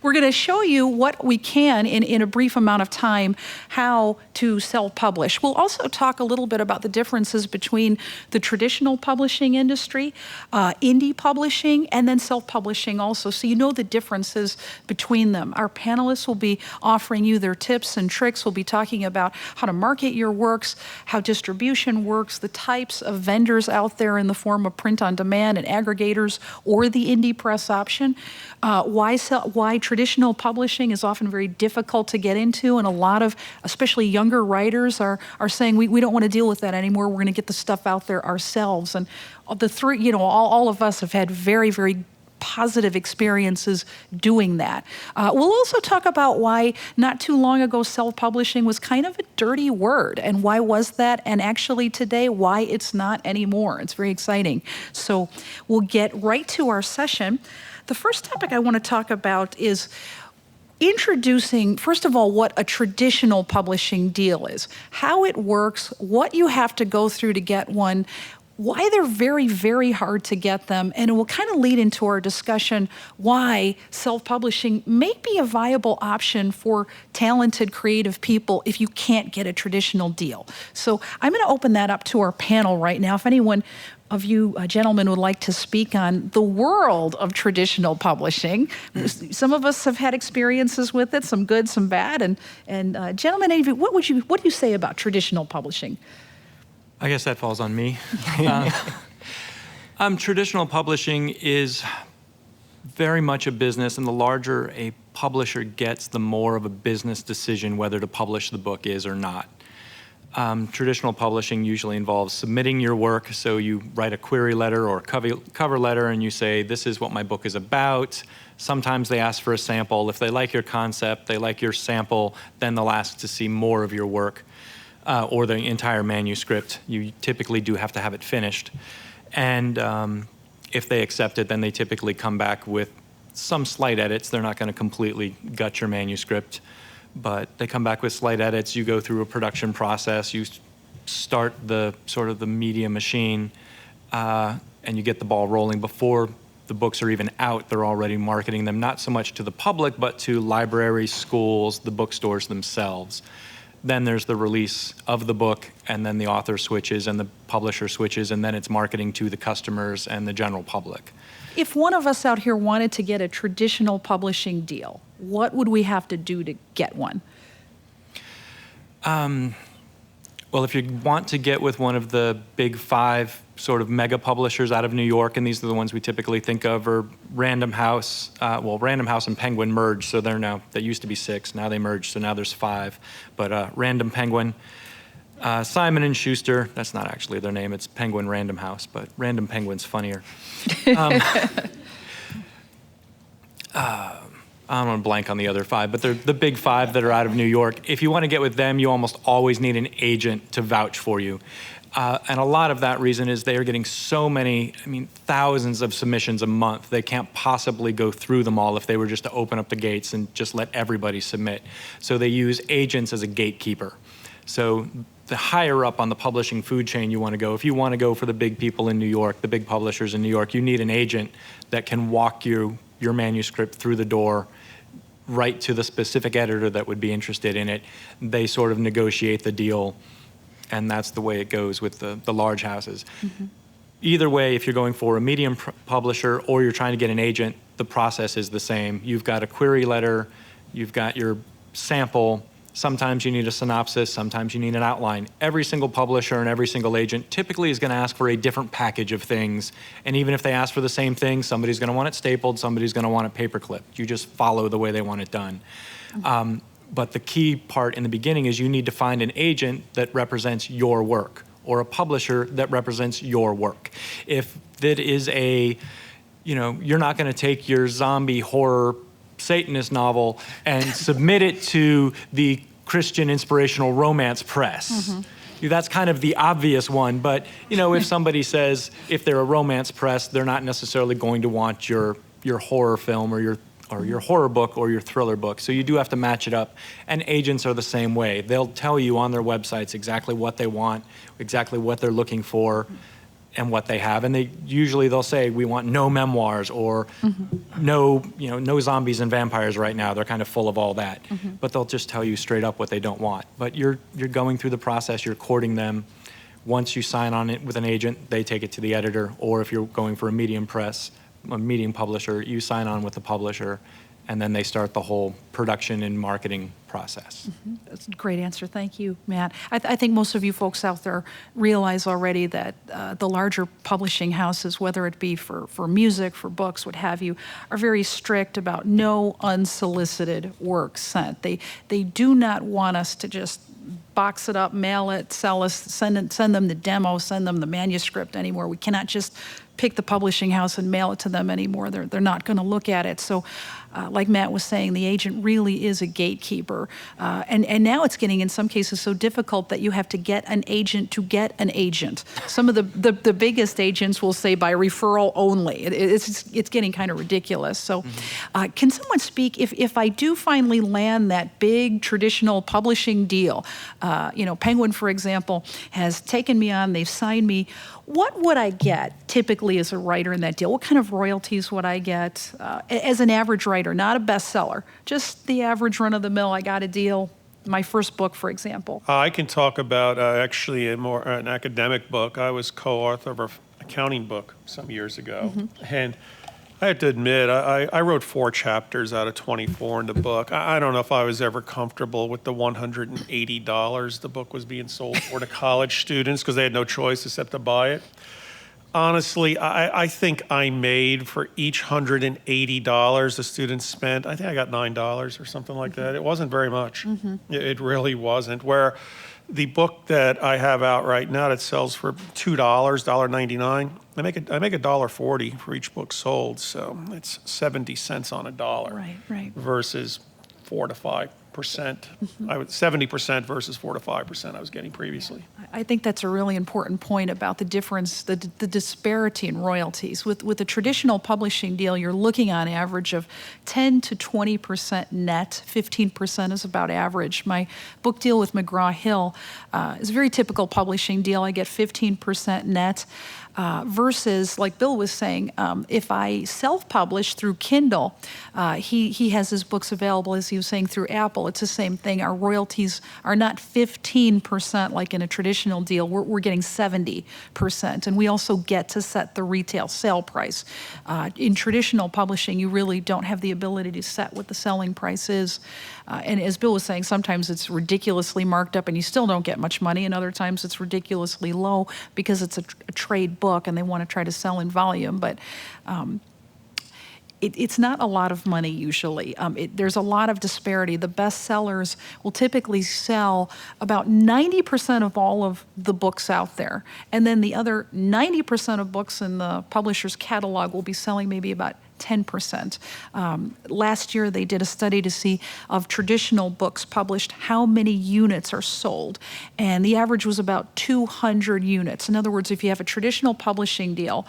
we're going to show you what we can in a brief amount of time, how to self-publish. We'll also talk a little bit about the differences between the traditional publishing industry, indie publishing, and then self-publishing also, so you know the differences between them. Our panelists will be offering you their tips and tricks. We'll be talking about how to market your works, how distribution works, the types of vendors out there in the form of print on demand and aggregators or the indie press option, why traditional publishing is often very difficult to get into, and a lot of, especially younger writers, are saying we don't want to deal with that anymore. We're going to get the stuff out there ourselves. And the three, you know, all of us have had very, very positive experiences doing that. We'll also talk about why not too long ago self-publishing was kind of a dirty word, and why was that, and actually today why it's not anymore. It's very exciting. So we'll get right to our session. The first topic I want to talk about is introducing, first of all, what a traditional publishing deal is, how it works, what you have to go through to get one, why they're very, very hard to get them, and it will kind of lead into our discussion why self-publishing may be a viable option for talented, creative people if you can't get a traditional deal. So I'm going to open that up to our panel right now. If anyone of you gentlemen would like to speak on the world of traditional publishing. Some of us have had experiences with it, some good, some bad, and gentlemen, any of you, what do you say about traditional publishing? I guess that falls on me. Traditional publishing is very much a business, and the larger a publisher gets, the more of a business decision whether to publish the book is or not. Traditional publishing usually involves submitting your work, so you write a query letter or cover letter and you say, this is what my book is about. Sometimes they ask for a sample. If they like your concept, they like your sample, then they'll ask to see more of your work. Or the entire manuscript. You typically do have to have it finished. And if they accept it, then they typically come back with some slight edits. They're not going to completely gut your manuscript, but they come back with slight edits. You go through a production process. You start the sort of the media machine, and you get the ball rolling. Before the books are even out, they're already marketing them, not so much to the public, but to libraries, schools, the bookstores themselves. Then there's the release of the book, and then the author switches and the publisher switches, and then it's marketing to the customers and the general public. If one of us out here wanted to get a traditional publishing deal, what would we have to do to get one? Well, if you want to get with one of the big 5 sort of mega publishers out of New York, and these are the ones we typically think of, are Random House. Well, Random House and Penguin merged, so they're now, they used to be 6, now they merged, so now there's 5. But Random Penguin, Simon & Schuster, that's not actually their name, it's Penguin Random House, but Random Penguin's funnier. I'm going to blank on the other 5, but they're the big 5 that are out of New York. If you want to get with them, you almost always need an agent to vouch for you. And a lot of that reason is they are getting so many, thousands of submissions a month. They can't possibly go through them all if they were just to open up the gates and just let everybody submit. So they use agents as a gatekeeper. So the higher up on the publishing food chain you want to go, if you want to go for the big people in New York, the big publishers in New York, you need an agent that can walk your manuscript through the door right to the specific editor that would be interested in it. They sort of negotiate the deal, and that's the way it goes with the large houses. Mm-hmm. Either way, if you're going for a medium publisher or you're trying to get an agent, the process is the same. You've got a query letter, you've got your sample, sometimes you need a synopsis, sometimes you need an outline. Every single publisher and every single agent typically is going to ask for a different package of things. And even if they ask for the same thing, somebody's going to want it stapled, somebody's going to want it paperclipped. You just follow the way they want it done. But the key part in the beginning is you need to find an agent that represents your work, or a publisher that represents your work. If that is you're not going to take your zombie horror Satanist novel and submit it to the Christian inspirational romance press. Mm-hmm. That's kind of the obvious one, but if somebody says, if they're a romance press, they're not necessarily going to want your horror film or your horror book or your thriller book. So you do have to match it up. And agents are the same way. They'll tell you on their websites exactly what they want, exactly what they're looking for. and what they have, and they'll say we want no memoirs or no zombies and vampires right now. They're kind of full of all that, but they'll just tell you straight up what they don't want. But you're going through the process, you're courting them. Once you sign on it with an agent, they take it to the editor, or if you're going for a medium publisher, you sign on with the publisher, and then they start the whole production and marketing process. That's a great answer. Thank you, Matt. I think most of you folks out there realize already that the larger publishing houses, whether it be for music, for books, what have you, are very strict about no unsolicited work sent. They do not want us to just box it up, mail it, send them the demo, send them the manuscript anymore. We cannot just pick the publishing house and mail it to them anymore. They're not going to look at it. So like Matt was saying, the agent really is a gatekeeper. And now it's getting, in some cases, so difficult that you have to get an agent to get an agent. Some of the biggest agents will say by referral only. It's getting kind of ridiculous. So can someone speak, if I do finally land that big traditional publishing deal, Penguin, for example, has taken me on, they've signed me, what would I get typically as a writer in that deal? What kind of royalties would I get as an average writer, not a bestseller, just the average run-of-the-mill, I got a deal, my first book, for example? I can talk about actually an academic book. I was co-author of an accounting book some years ago, and I have to admit, I wrote 4 chapters out of 24 in the book. I don't know if I was ever comfortable with the $180 the book was being sold for to college students because they had no choice except to buy it. Honestly, I think I made for each $180 the students spent, I think I got $9 or something like that. It wasn't very much. It really wasn't. Where the book that I have out right now that sells for $2, $1.99, I make $1.40 for each book sold, so it's 70 cents on a dollar. Right. Versus 4 to 5%. 70% versus 4 to 5% I was getting previously. I think that's a really important point about the difference, the disparity in royalties. With a traditional publishing deal, you're looking on average of 10 to 20% net. 15% is about average. My book deal with McGraw-Hill is a very typical publishing deal. I get 15% net. Versus, like Bill was saying, if I self-publish through Kindle, he has his books available, as he was saying, through Apple. It's the same thing. Our royalties are not 15% like in a traditional deal. We're getting 70%. And we also get to set the retail sale price. In traditional publishing, you really don't have the ability to set what the selling price is. And as Bill was saying, sometimes it's ridiculously marked up and you still don't get much money, and other times it's ridiculously low because it's a trade book and they want to try to sell in volume. But it's not a lot of money usually. There's a lot of disparity. The bestsellers will typically sell about 90% of all of the books out there. And then the other 90% of books in the publisher's catalog will be selling maybe about 10%. Last year, they did a study to see of traditional books published, how many units are sold. And the average was about 200 units. In other words, if you have a traditional publishing deal,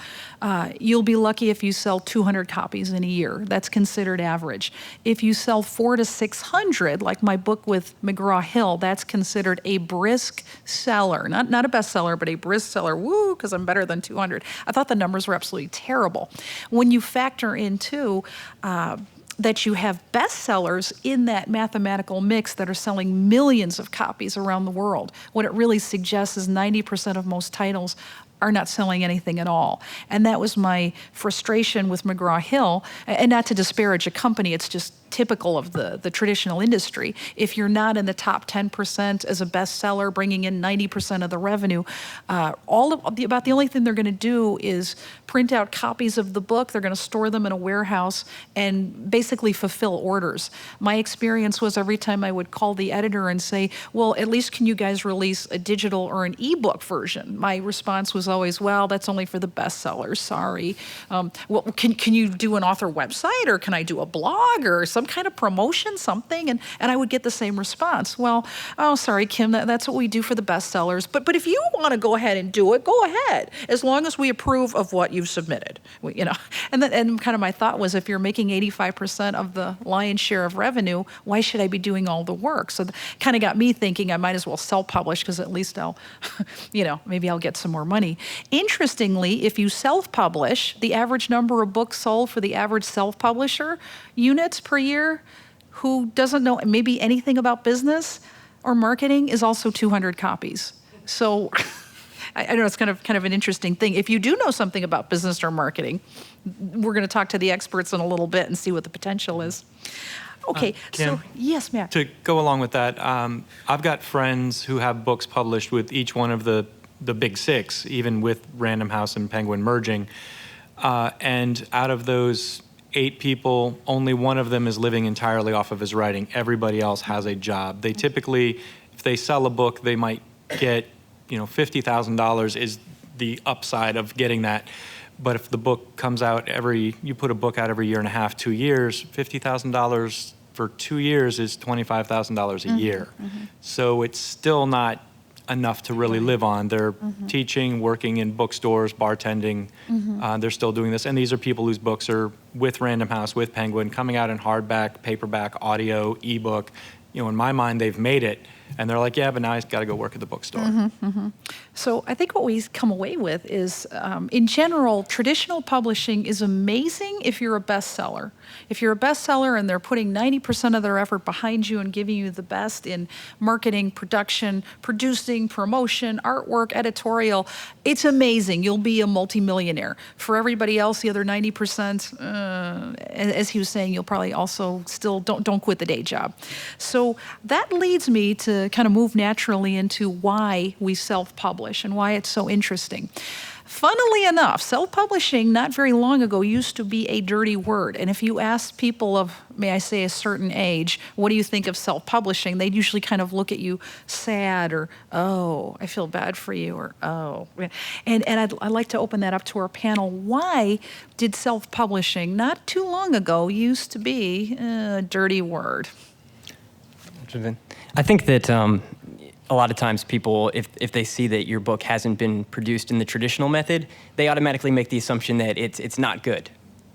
you'll be lucky if you sell 200 copies in a year. That's considered average. If you sell 400 to 600, like my book with McGraw-Hill, that's considered a brisk seller. Not a bestseller, but a brisk seller. Woo, because I'm better than 200. I thought the numbers were absolutely terrible. When you factor into that you have bestsellers in that mathematical mix that are selling millions of copies around the world, what it really suggests is 90% of most titles are not selling anything at all. And that was my frustration with McGraw-Hill. And not to disparage a company, it's just typical of the traditional industry. If you're not in the top 10% as a bestseller, bringing in 90% of the revenue, about the only thing they're going to do is print out copies of the book. They're going to store them in a warehouse and basically fulfill orders. My experience was every time I would call the editor and say, well, at least can you guys release a digital or an ebook version? My response was always, well, that's only for the bestsellers, sorry. Well, can you do an author website, or can I do a blog or some kind of promotion, something? And I would get the same response. Well, oh, sorry, Kim, that's what we do for the bestsellers. But if you want to go ahead and do it, go ahead, as long as we approve of what you've submitted. And kind of my thought was, if you're making 85% of the lion's share of revenue, why should I be doing all the work? So kind of got me thinking I might as well self-publish, because at least I'll, maybe I'll get some more money. Interestingly, if you self-publish, the average number of books sold for the average self-publisher units per year who doesn't know maybe anything about business or marketing is also 200 copies. So I know it's kind of an interesting thing. If you do know something about business or marketing, we're going to talk to the experts in a little bit and see what the potential is. Okay, Kim, so yes, Matt. To go along with that, I've got friends who have books published with each one of the big six, even with Random House and Penguin merging. And out of those 8 people, only one of them is living entirely off of his writing. Everybody else has a job. They typically, if they sell a book, they might get, $50,000 is the upside of getting that. But if the book comes out you put a book out every year and a half, 2 years, $50,000 for 2 years is $25,000 a year. So it's still not enough to really live on. They're teaching, working in bookstores, bartending. They're still doing this. And these are people whose books are with Random House, with Penguin, coming out in hardback, paperback, audio, ebook. In my mind, they've made it. And they're like, yeah, but now I've got to go work at the bookstore. So I think what we come away with is, in general, traditional publishing is amazing if you're a bestseller. If you're a bestseller and they're putting 90% of their effort behind you and giving you the best in marketing, production, producing, promotion, artwork, editorial, it's amazing. You'll be a multimillionaire. For everybody else, the other 90%, as he was saying, you'll probably also still don't quit the day job. So that leads me to kind of move naturally into why we self-publish and why it's so interesting. Funnily enough, self-publishing not very long ago used to be a dirty word. And if you ask people of, may I say, a certain age, what do you think of self-publishing? They'd usually kind of look at you sad or, oh, I feel bad for you, or oh. And I'd like to open that up to our panel. Why did self-publishing, not too long ago, used to be a dirty word? I think that a lot of times people, if they see that your book hasn't been produced in the traditional method, they automatically make the assumption that it's not good.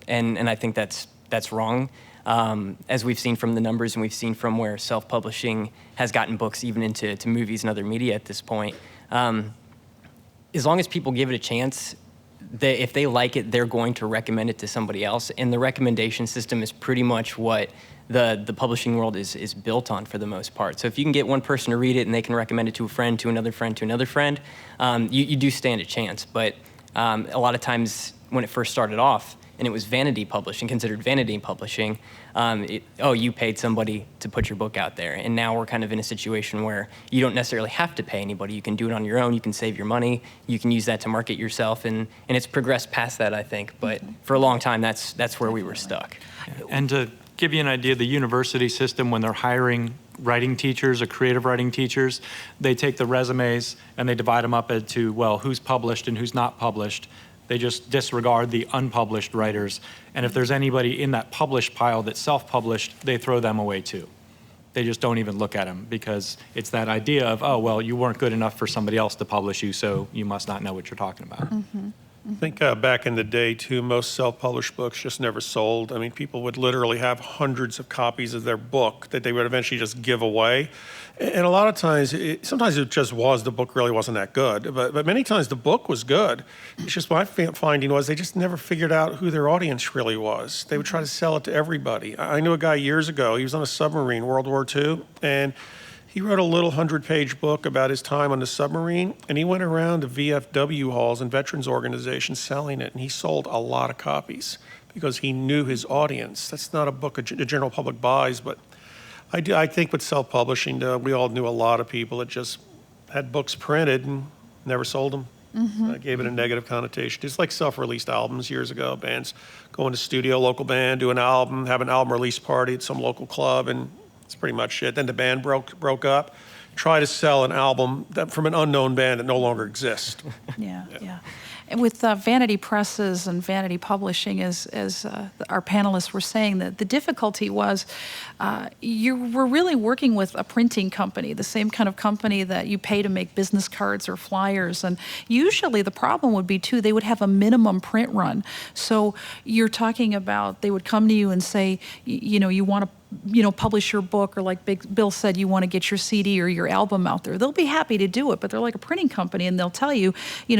And I think that's wrong. As we've seen from the numbers and we've seen from where self-publishing has gotten books even into movies and other media at this point, as long as people give it a chance, if they like it, they're going to recommend it to somebody else. And the recommendation system is pretty much what the publishing world is built on for the most part. So if you can get one person to read it and they can recommend it to a friend, to another friend, to another friend, you do stand a chance. But a lot of times when it first started off, and it was vanity publishing, considered vanity publishing, you paid somebody to put your book out there. And now we're kind of in a situation where you don't necessarily have to pay anybody. You can do it on your own. You can save your money. You can use that to market yourself. And it's progressed past that, I think. But for a long time, that's where we were stuck. And to give you an idea, the university system, when they're hiring writing teachers or creative writing teachers, they take the resumes and they divide them up into, well, who's published and who's not published. They just disregard the unpublished writers. And if there's anybody in that published pile that's self-published, they throw them away too. They just don't even look at them because it's that idea of, oh, well, you weren't good enough for somebody else to publish you, so you must not know what you're talking about. I think back in the day, too, most self-published books just never sold. I mean, people would literally have hundreds of copies of their book that they would eventually just give away. And a lot of times, sometimes it just was, the book really wasn't that good. But many times the book was good. It's just my finding was they just never figured out who their audience really was. They would try to sell it to everybody. I knew a guy years ago, he was on a submarine, World War II, and he wrote a little 100-page book about his time on the submarine, and he went around to VFW halls and veterans organizations selling it, and he sold a lot of copies because he knew his audience. That's not a book the general public buys, but I think with self-publishing, we all knew a lot of people that just had books printed and never sold them. Gave it a negative connotation. It's like self-released albums years ago. Bands go into studio, local band, do an album, have an album release party at some local club, and that's pretty much it. Then the band broke up. Try to sell an album from an unknown band that no longer exists. Yeah. And with vanity presses and vanity publishing, as our panelists were saying, that the difficulty was you were really working with a printing company, the same kind of company that you pay to make business cards or flyers. And usually the problem would be, too, they would have a minimum print run. So you're talking about they would come to you and say, you want to publish your book, or like Bill said, you want to get your CD or your album out there. They'll be happy to do it, but they're like a printing company, and they'll tell you,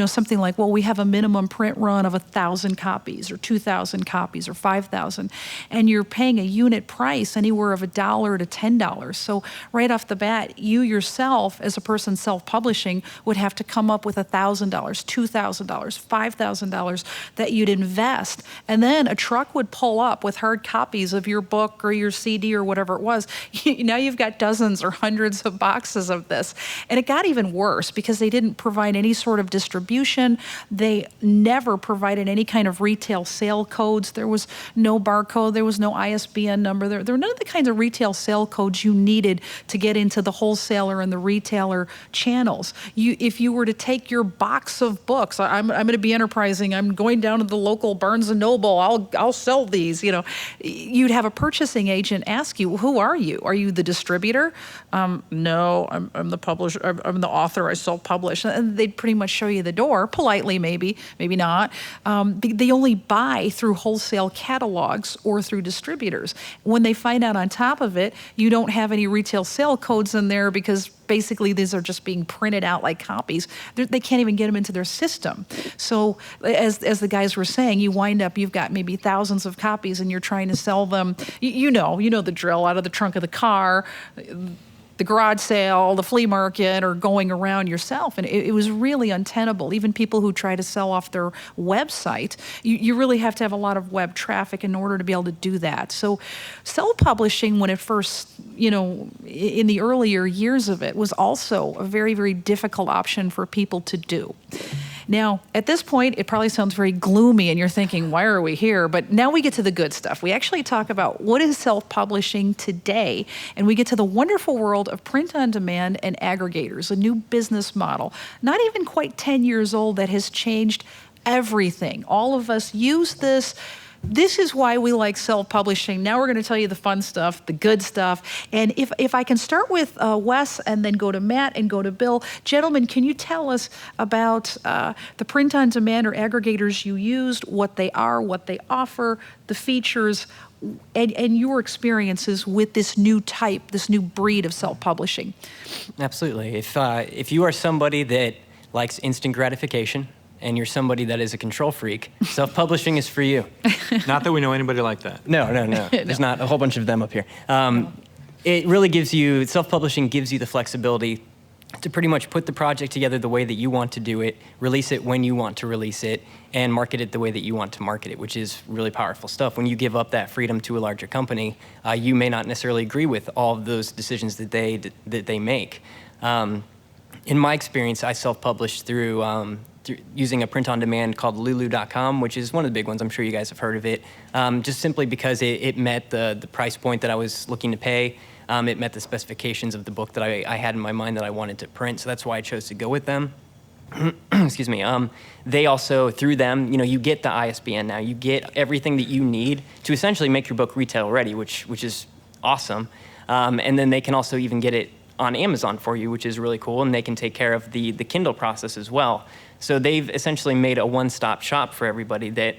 something like, well, we have a minimum print run of 1,000 copies or 2,000 copies or 5,000, and you're paying a unit price anywhere of $1 to $10. So right off the bat, you yourself, as a person self-publishing, would have to come up with $1,000, $2,000, $5,000 that you'd invest, and then a truck would pull up with hard copies of your book or your CD or whatever it was. Now you've got dozens or hundreds of boxes of this. And it got even worse because they didn't provide any sort of distribution. They never provided any kind of retail sale codes. There was no barcode. There was no ISBN number. There were none of the kinds of retail sale codes you needed to get into the wholesaler and the retailer channels. If you were to take your box of books, I'm going to be enterprising. I'm going down to the local Barnes & Noble. I'll sell these. You'd have a purchasing agent ask you, who are you? Are you the distributor? No, I'm the publisher. I'm the author. I self-publish. And they'd pretty much show you the door, politely maybe not. They only buy through wholesale catalogs or through distributors. When they find out on top of it, you don't have any retail sale codes in there because basically these are just being printed out like copies. They can't even get them into their system. So as the guys were saying, you've got maybe thousands of copies and you're trying to sell them. You know the drill, out of the trunk of the car, the garage sale, the flea market, or going around yourself. And it was really untenable. Even people who try to sell off their website, you really have to have a lot of web traffic in order to be able to do that. So self-publishing, when it first, in the earlier years of it, was also a very, very difficult option for people to do. Now, at this point, it probably sounds very gloomy and you're thinking, why are we here? But now we get to the good stuff. We actually talk about what is self-publishing today, and we get to the wonderful world of print on demand and aggregators, a new business model, not even quite 10 years old, that has changed everything. All of us use this. This is why we like self-publishing. Now we're going to tell you the fun stuff, the good stuff. And if I can start with Wes and then go to Matt and go to Bill. Gentlemen, can you tell us about the print-on-demand or aggregators you used, what they are, what they offer, the features, and your experiences with this new type, this new breed of self-publishing? Absolutely. If you are somebody that likes instant gratification, and you're somebody that is a control freak, self-publishing is for you. Not that we know anybody like that. No. There's not a whole bunch of them up here. It really self-publishing gives you the flexibility to pretty much put the project together the way that you want to do it, release it when you want to release it, and market it the way that you want to market it, which is really powerful stuff. When you give up that freedom to a larger company, you may not necessarily agree with all of those decisions that they make. In my experience, I self-published through using a print-on-demand called Lulu.com, which is one of the big ones. I'm sure you guys have heard of it. Just simply because it met the price point that I was looking to pay. It met the specifications of the book that I had in my mind that I wanted to print, so that's why I chose to go with them. Excuse me. They also, through them, you get the ISBN now. You get everything that you need to essentially make your book retail ready, which is awesome. And then they can also even get it on Amazon for you, which is really cool, and they can take care of the Kindle process as well. So they've essentially made a one-stop shop for everybody that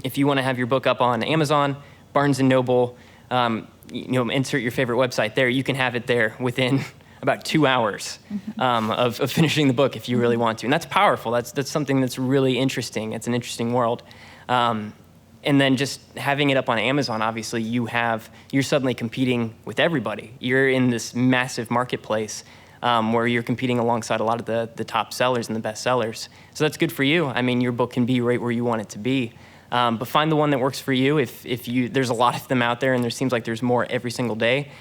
if you want to have your book up on Amazon, Barnes & Noble, insert your favorite website there, you can have it there within about 2 hours of finishing the book if you really want to. And that's powerful. That's something that's really interesting. It's an interesting world. And then just having it up on Amazon, obviously, you're suddenly competing with everybody. You're in this massive marketplace where you're competing alongside a lot of the top sellers and the best sellers. So that's good for you. I mean, your book can be right where you want it to be. But find the one that works for you. There's a lot of them out there, and there seems like there's more every single day.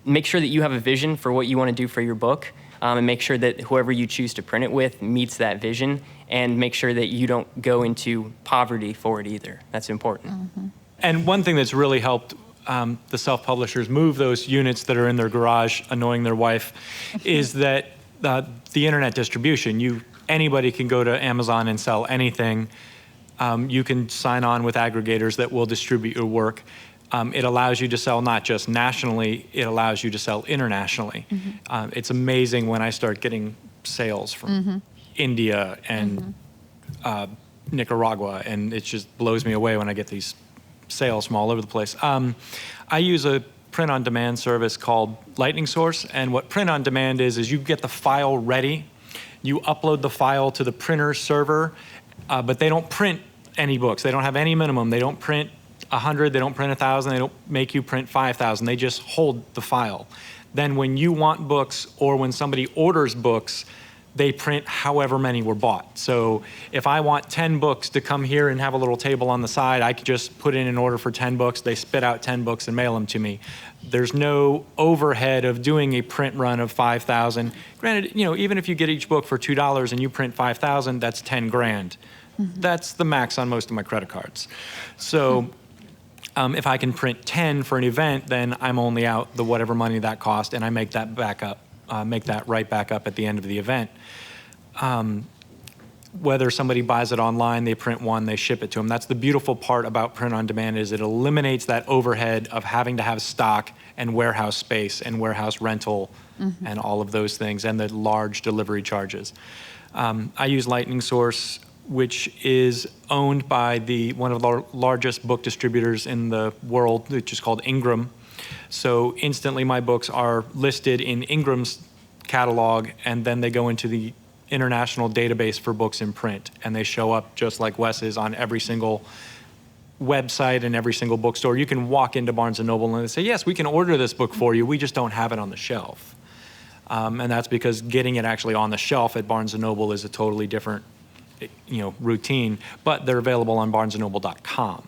Make sure that you have a vision for what you want to do for your book, and make sure that whoever you choose to print it with meets that vision, and make sure that you don't go into poverty for it either. That's important. Mm-hmm. And one thing that's really helped the self-publishers move those units that are in their garage annoying their wife is that the internet distribution. Anybody can go to Amazon and sell anything. You can sign on with aggregators that will distribute your work. It allows you to sell not just nationally, it allows you to sell internationally. Mm-hmm. It's amazing when I start getting sales from India and Nicaragua, and it just blows me away when I get these sales from all over the place. I use a print-on-demand service called Lightning Source, and what print-on-demand is you get the file ready, you upload the file to the printer's server, but they don't print any books. They don't have any minimum. They don't print 100, they don't print 1,000, they don't make you print 5,000. They just hold the file. Then when you want books or when somebody orders books, they print however many were bought. So if I want 10 books to come here and have a little table on the side, I could just put in an order for 10 books, they spit out 10 books and mail them to me. There's no overhead of doing a print run of 5,000. Granted, even if you get each book for $2 and you print 5,000, that's 10 grand. That's the max on most of my credit cards. So if I can print 10 for an event, then I'm only out the whatever money that cost, and I make that back up. Make that right back up at the end of the event. Whether somebody buys it online, they print one, they ship it to them. That's the beautiful part about print on demand is it eliminates that overhead of having to have stock and warehouse space and warehouse rental and all of those things and the large delivery charges. I use Lightning Source, which is owned by one of the largest book distributors in the world, which is called Ingram. So instantly my books are listed in Ingram's catalog, and then they go into the international database for books in print, and they show up just like Wes's on every single website and every single bookstore. You can walk into Barnes & Noble and they say, yes, we can order this book for you, we just don't have it on the shelf. And that's because getting it actually on the shelf at Barnes & Noble is a totally different routine, but they're available on barnesandnoble.com.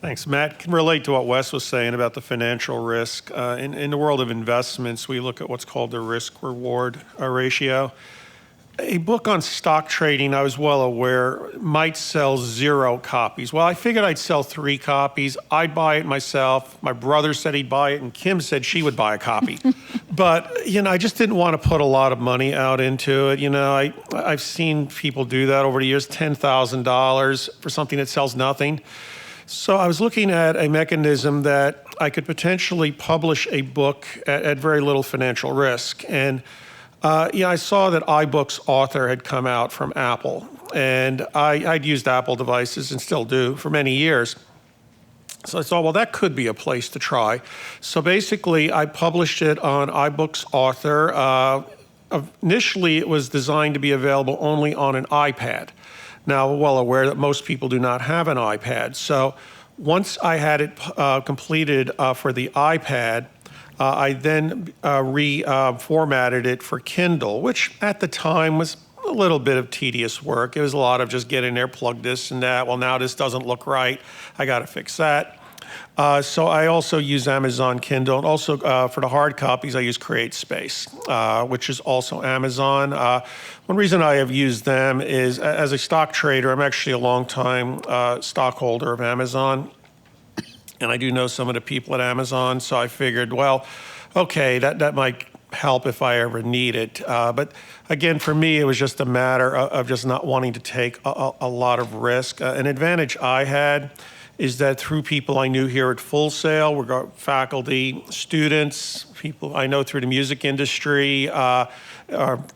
Thanks, Matt. Can relate to what Wes was saying about the financial risk. In the world of investments, we look at what's called the risk-reward ratio. A book on stock trading, I was well aware, might sell 0 copies. Well, I figured I'd sell 3 copies. I'd buy it myself. My brother said he'd buy it, and Kim said she would buy a copy. But, I just didn't want to put a lot of money out into it. I've seen people do that over the years, $10,000 for something that sells nothing. So I was looking at a mechanism that I could potentially publish a book at very little financial risk. And I saw that iBooks Author had come out from Apple. And I'd used Apple devices and still do for many years. So I thought, well, that could be a place to try. So basically, I published it on iBooks Author. Initially, it was designed to be available only on an iPad. Now, we're well aware that most people do not have an iPad. So once I had it completed for the iPad, I then reformatted it for Kindle, which at the time was a little bit of tedious work. It was a lot of just get in there, plug this and that. Well, now this doesn't look right. I got to fix that. So I also use Amazon Kindle, and also for the hard copies, I use CreateSpace, which is also Amazon. One reason I have used them is as a stock trader, I'm actually a longtime stockholder of Amazon, and I do know some of the people at Amazon, so I figured, well, okay, that might help if I ever need it. But again, for me, it was just a matter of just not wanting to take a lot of risk. An advantage I had is that through people I knew here at Full Sail, we got faculty, students, people I know through the music industry, or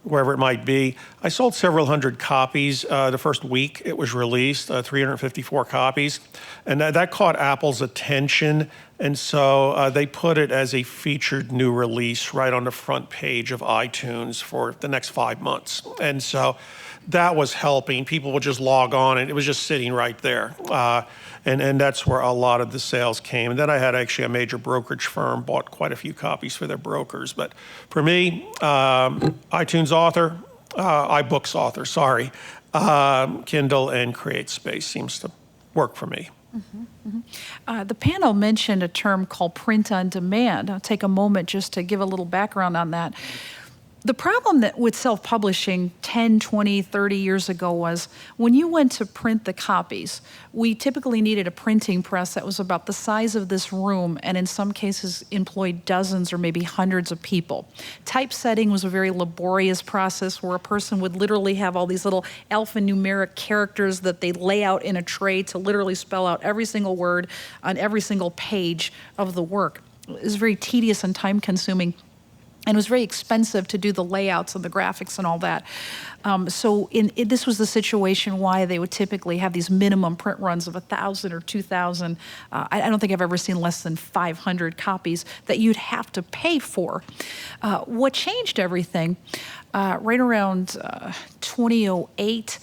wherever it might be. I sold several hundred copies the first week it was released, 354 copies. And that caught Apple's attention. And so they put it as a featured new release right on the front page of iTunes for the next 5 months. And so that was helping. People would just log on and it was just sitting right there. And that's where a lot of the sales came. And then I had actually a major brokerage firm bought quite a few copies for their brokers. But for me, iTunes Author, iBooks Author, sorry, Kindle and CreateSpace seems to work for me. The panel mentioned a term called print on demand. I'll take a moment just to give a little background on that. The problem that with self-publishing 10, 20, 30 years ago was when you went to print the copies, we typically needed a printing press that was about the size of this room and in some cases employed dozens or maybe hundreds of people. Typesetting was a very laborious process where a person would literally have all these little alphanumeric characters that they lay out in a tray to literally spell out every single word on every single page of the work. It was very tedious and time-consuming. And it was very expensive to do the layouts and the graphics and all that. So this was the situation why they would typically have these minimum print runs of 1,000 or 2,000. I don't think I've ever seen less than 500 copies that you'd have to pay for. What changed everything, right around 2008,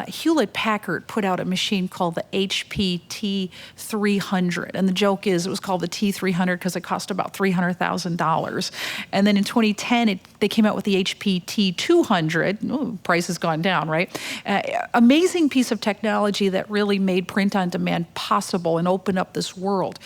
Hewlett-Packard put out a machine called the HP T300. And the joke is it was called the T300 because it cost about $300,000. And then in 2010, they came out with the HP T200. Ooh, price has gone down, right? Amazing piece of technology that really made print on demand possible and opened up this world.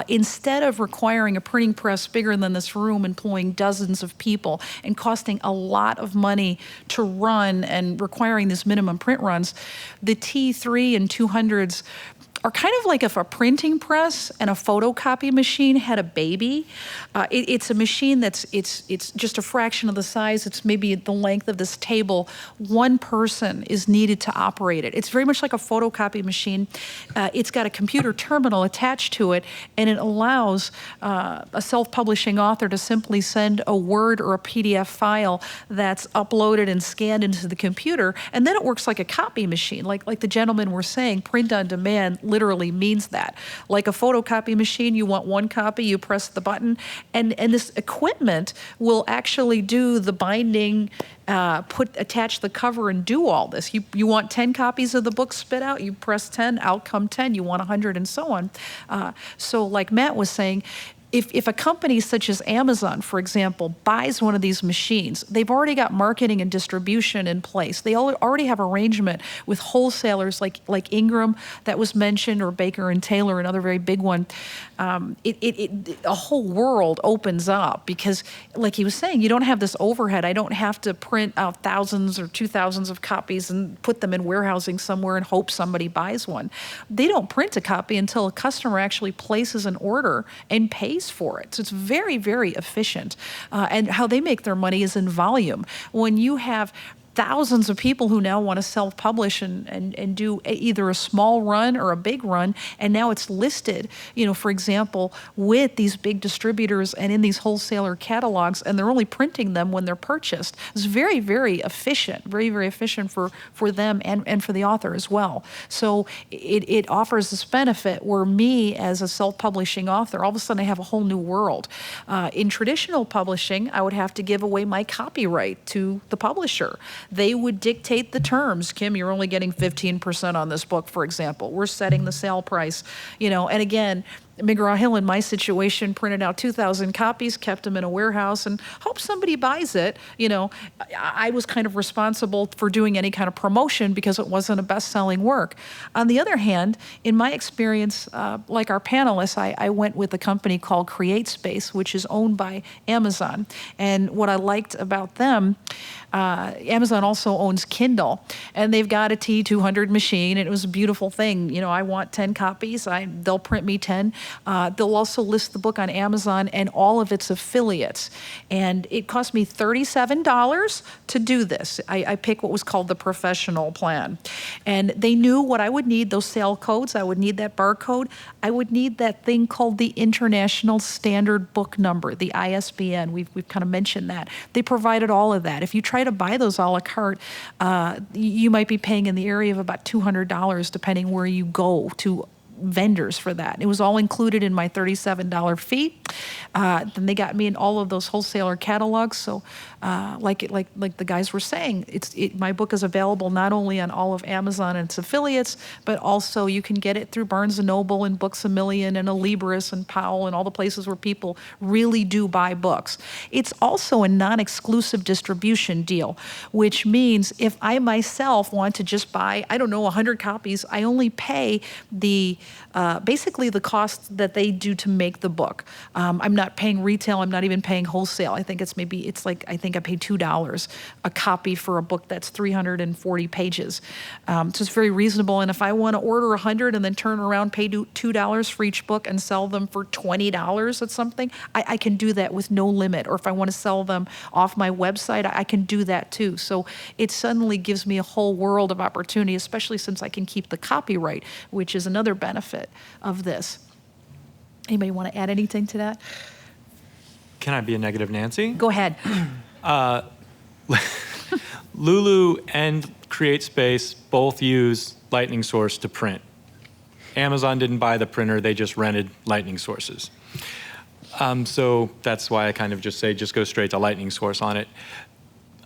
Instead of requiring a printing press bigger than this room, employing dozens of people, and costing a lot of money to run and requiring these minimum print runs, the T3 and 200s are kind of like if a printing press and a photocopy machine had a baby. It's a machine it's just a fraction of the size. It's maybe the length of this table. One person is needed to operate it. It's very much like a photocopy machine. It's got a computer terminal attached to it, and it allows a self-publishing author to simply send a Word or a PDF file that's uploaded and scanned into the computer, and then it works like a copy machine. Like the gentlemen were saying, print on demand literally means that. Like a photocopy machine, you want one copy, you press the button, and this equipment will actually do the binding, attach the cover and do all this. You want 10 copies of the book spit out, you press 10, out come 10, you want 100 and so on. So like Matt was saying, if a company such as Amazon, for example, buys one of these machines, they've already got marketing and distribution in place. They already have arrangement with wholesalers like Ingram that was mentioned, or Baker and Taylor, another very big one. A whole world opens up because, like he was saying, you don't have this overhead. I don't have to print out thousands or 2,000s of copies and put them in warehousing somewhere and hope somebody buys one. They don't print a copy until a customer actually places an order and pays for it. So it's very, very efficient. And how they make their money is in volume. When you have thousands of people who now want to self-publish and do either a small run or a big run, and now it's listed, for example, with these big distributors and in these wholesaler catalogs, and they're only printing them when they're purchased. It's very, very efficient, very, very efficient for them and for the author as well. So it offers this benefit where me, as a self-publishing author, all of a sudden I have a whole new world. In traditional publishing, I would have to give away my copyright to the publisher. They would dictate the terms. Kim, you're only getting 15% on this book, for example. We're setting the sale price, and again, McGraw-Hill, in my situation, printed out 2,000 copies, kept them in a warehouse, and hope somebody buys it. I was kind of responsible for doing any kind of promotion because it wasn't a best-selling work. On the other hand, in my experience, like our panelists, I went with a company called CreateSpace, which is owned by Amazon. And what I liked about them, Amazon also owns Kindle, and they've got a T200 machine, and it was a beautiful thing. I want 10 copies. They'll print me 10. They'll also list the book on Amazon and all of its affiliates. And it cost me $37 to do this. I picked what was called the professional plan. And they knew what I would need, those sale codes. I would need that barcode. I would need that thing called the International Standard Book Number, the ISBN. We've kind of mentioned that. They provided all of that. If you try to buy those a la carte, you might be paying in the area of about $200, depending where you go to vendors for that. It was all included in my $37 fee. Then they got me in all of those wholesaler catalogs. So, like the guys were saying, my book is available not only on all of Amazon and its affiliates, but also you can get it through Barnes & Noble and Books A Million and Alibris and Powell and all the places where people really do buy books. It's also a non-exclusive distribution deal, which means if I myself want to just buy, 100 copies, I only pay basically the cost that they do to make the book. I'm not paying retail. I'm not even paying wholesale. I think I pay $2 a copy for a book that's 340 pages. So it's very reasonable. And if I want to order 100 and then turn around, pay $2 for each book and sell them for $20 at something, I can do that with no limit. Or if I want to sell them off my website, I can do that too. So it suddenly gives me a whole world of opportunity, especially since I can keep the copyright, which is another benefit of this. Anybody want to add anything to that? Can I be a negative Nancy? Go ahead. Lulu and CreateSpace both use Lightning Source to print. Amazon didn't buy the printer, they just rented Lightning Sources. So that's why I kind of just say, just go straight to Lightning Source on it.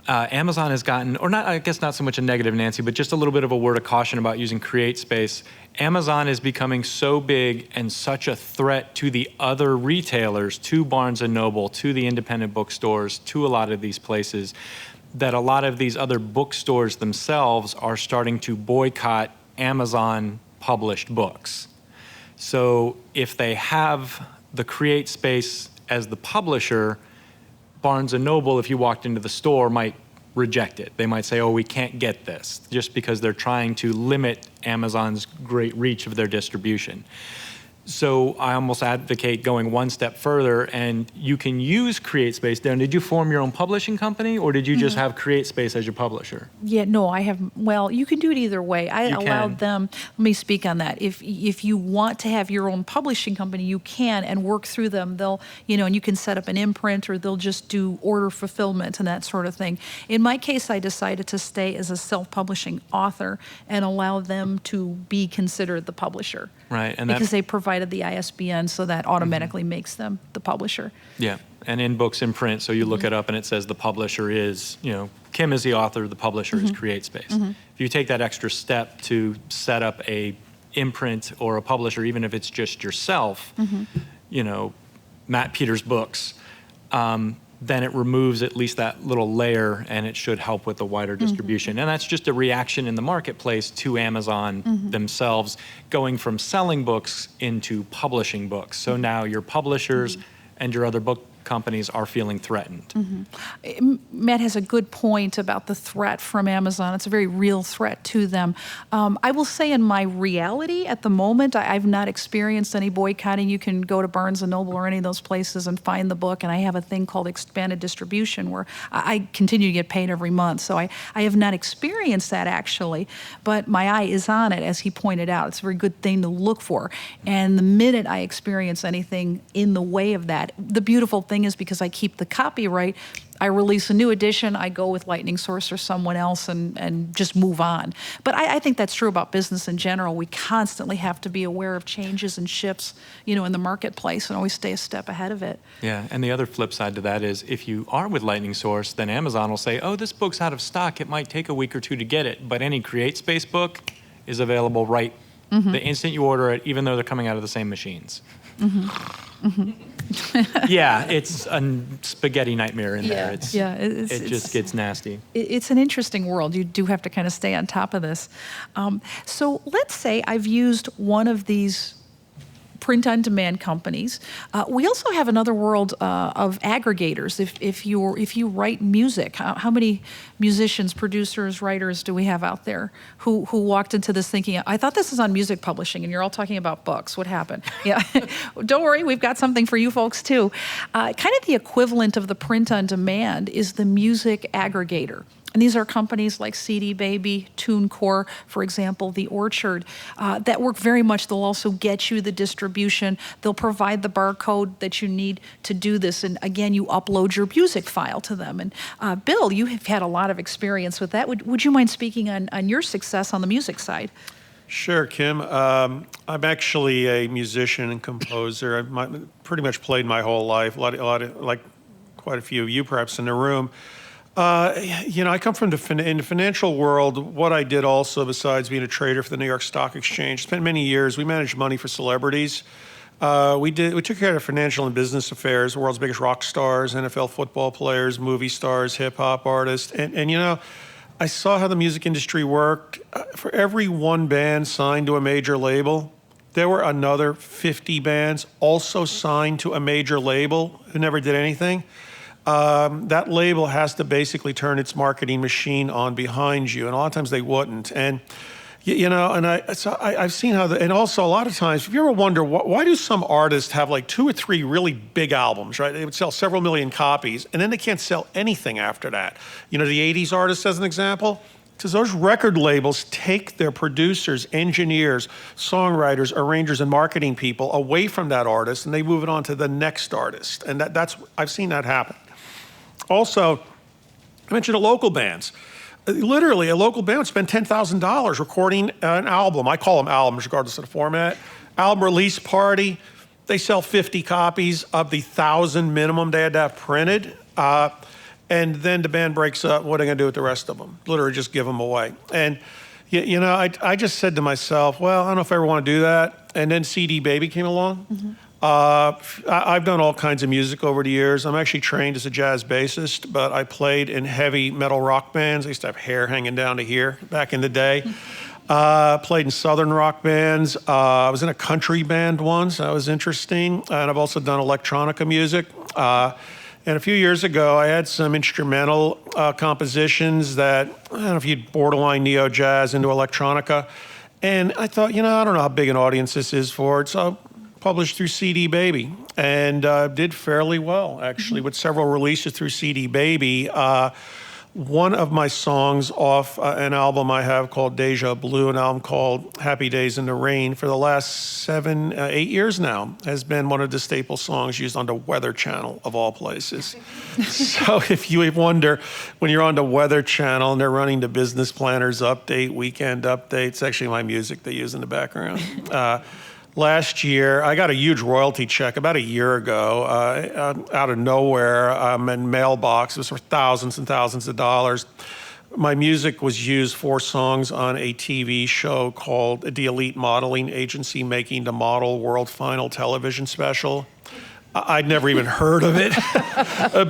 Amazon has gotten, or not, I guess not so much a negative Nancy, but just a little bit of a word of caution about using CreateSpace. Amazon is becoming so big and such a threat to the other retailers, to Barnes & Noble, to the independent bookstores, to a lot of these places, that a lot of these other bookstores themselves are starting to boycott Amazon published books. So if they have the CreateSpace as the publisher, Barnes & Noble, if you walked into the store, might reject it. They might say, oh, we can't get this, just because they're trying to limit Amazon's great reach of their distribution. So I almost advocate going one step further, and you can use CreateSpace. Darren, did you form your own publishing company, or did you just have CreateSpace as your publisher? Yeah, no, I have, well, you can do it either way. I You allowed can. them, let me speak on that. If you want to have your own publishing company, you can, and work through them. They'll, and you can set up an imprint, or they'll just do order fulfillment and that sort of thing. In my case, I decided to stay as a self-publishing author and allow them to be considered the publisher. Right, and because that, they provided the ISBN, so that automatically makes them the publisher. yeah, and in books in print, so you look it up and it says the publisher is, Kim is the author, the publisher is CreateSpace. If you take that extra step to set up a imprint or a publisher, even if it's just yourself, Matt Peters Books, then it removes at least that little layer, and it should help with the wider distribution. And that's just a reaction in the marketplace to Amazon themselves going from selling books into publishing books. So now your publishers and your other book companies are feeling threatened. Matt has a good point about the threat from Amazon. It's a very real threat to them. I will say in my reality at the moment, I've not experienced any boycotting. You can go to Barnes & Noble or any of those places and find the book, and I have a thing called expanded distribution where I continue to get paid every month. So I have not experienced that actually, but my eye is on it, as he pointed out. It's a very good thing to look for. And the minute I experience anything in the way of that, the beautiful thing is because I keep the copyright, I release a new edition, I go with Lightning Source or someone else and just move on. But I think that's true about business in general. We constantly have to be aware of changes and shifts, in the marketplace, and always stay a step ahead of it. Yeah, and the other flip side to that is if you are with Lightning Source, then Amazon will say, oh, this book's out of stock. It might take a week or two to get it, but any CreateSpace book is available right the instant you order it, even though they're coming out of the same machines. Yeah, it's a spaghetti nightmare in there. It just gets nasty. It's an interesting world. You do have to kind of stay on top of this. So let's say I've used one of these print-on-demand companies. We also have another world of aggregators. If you write music, how many musicians, producers, writers do we have out there who walked into this thinking, I thought this is on music publishing, and you're all talking about books. What happened? Yeah, don't worry, we've got something for you folks too. Kind of the equivalent of the print-on-demand is the music aggregator. And these are companies like CD Baby, TuneCore, for example, The Orchard, that work very much. They'll also get you the distribution. They'll provide the barcode that you need to do this. And again, you upload your music file to them. And Bill, you have had a lot of experience with that. Would you mind speaking on your success on the music side? Sure, Kim. I'm actually a musician and composer. I've pretty much played my whole life, like quite a few of you perhaps in the room. I come from in the financial world. What I did also, besides being a trader for the New York Stock Exchange, spent many years. We managed money for celebrities. We took care of financial and business affairs, the world's biggest rock stars, NFL football players, movie stars, hip hop artists, and I saw how the music industry worked. For every one band signed to a major label, there were another 50 bands also signed to a major label who never did anything. That label has to basically turn its marketing machine on behind you, and a lot of times they wouldn't. And I've seen how, and also a lot of times, if you ever wonder why do some artists have like 2 or 3 really big albums, right? They would sell several million copies, and then they can't sell anything after that. The '80s artists, as an example, Because those record labels take their producers, engineers, songwriters, arrangers, and marketing people away from that artist, and they move it on to the next artist. And that's I've seen that happen. Also, I mentioned local bands. Literally, a local band would spend $10,000 recording an album. I call them albums, regardless of the format. Album release party. They sell 50 copies of the 1,000 minimum they had to have printed. And then the band breaks up. What are they going to do with the rest of them? Literally just give them away. And, you know, I just said to myself, well, I don't know if I ever want to do that. And then CD Baby came along. Mm-hmm. I've done all kinds of music over the years. I'm actually trained as a jazz bassist, but I played in heavy metal rock bands. I used to have hair hanging down to here back in the day. Played in southern rock bands. I was in a country band once. That was interesting. And I've also done electronica music. And a few years ago, I had some instrumental compositions that, I don't know if you'd borderline neo-jazz into electronica. And I thought, you know, I don't know how big an audience this is for it, so I published through CD Baby. And did fairly well, actually, with several releases through CD Baby. One of my songs off an album I have called Deja Blue, an album called Happy Days in the Rain, for the last 8 years now, has been one of the staple songs used on the Weather Channel, of all places. So if you wonder, when you're on the Weather Channel and they're running the Business Planners Update, Weekend Update, it's actually my music they use in the background. Last year, I got a huge royalty check about a year ago, out of nowhere, in mailbox. It was for thousands and thousands of dollars. My music was used 4 songs on a TV show called The Elite Modeling Agency, making the Model World Final television special. I'd never even heard of it,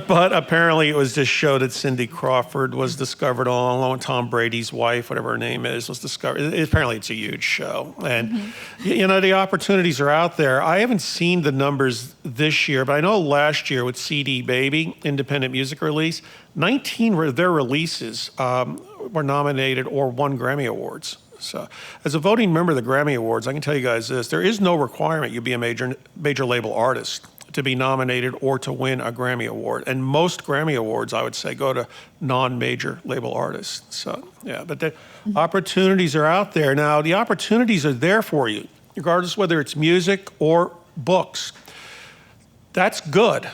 but apparently it was this show that Cindy Crawford was discovered on, along with Tom Brady's wife, whatever her name is, was discovered. Apparently it's a huge show. And, you know, the opportunities are out there. I haven't seen the numbers this year, but I know last year with CD Baby, independent music release, 19 of their releases were nominated or won Grammy Awards. So, as a voting member of the Grammy Awards, I can tell you guys this: there is no requirement you be a major label artist to be nominated or to win a Grammy Award. And most Grammy Awards, I would say, go to non-major label artists. So, yeah, but the opportunities are out there. Now, the opportunities are there for you, regardless whether it's music or books. That's good.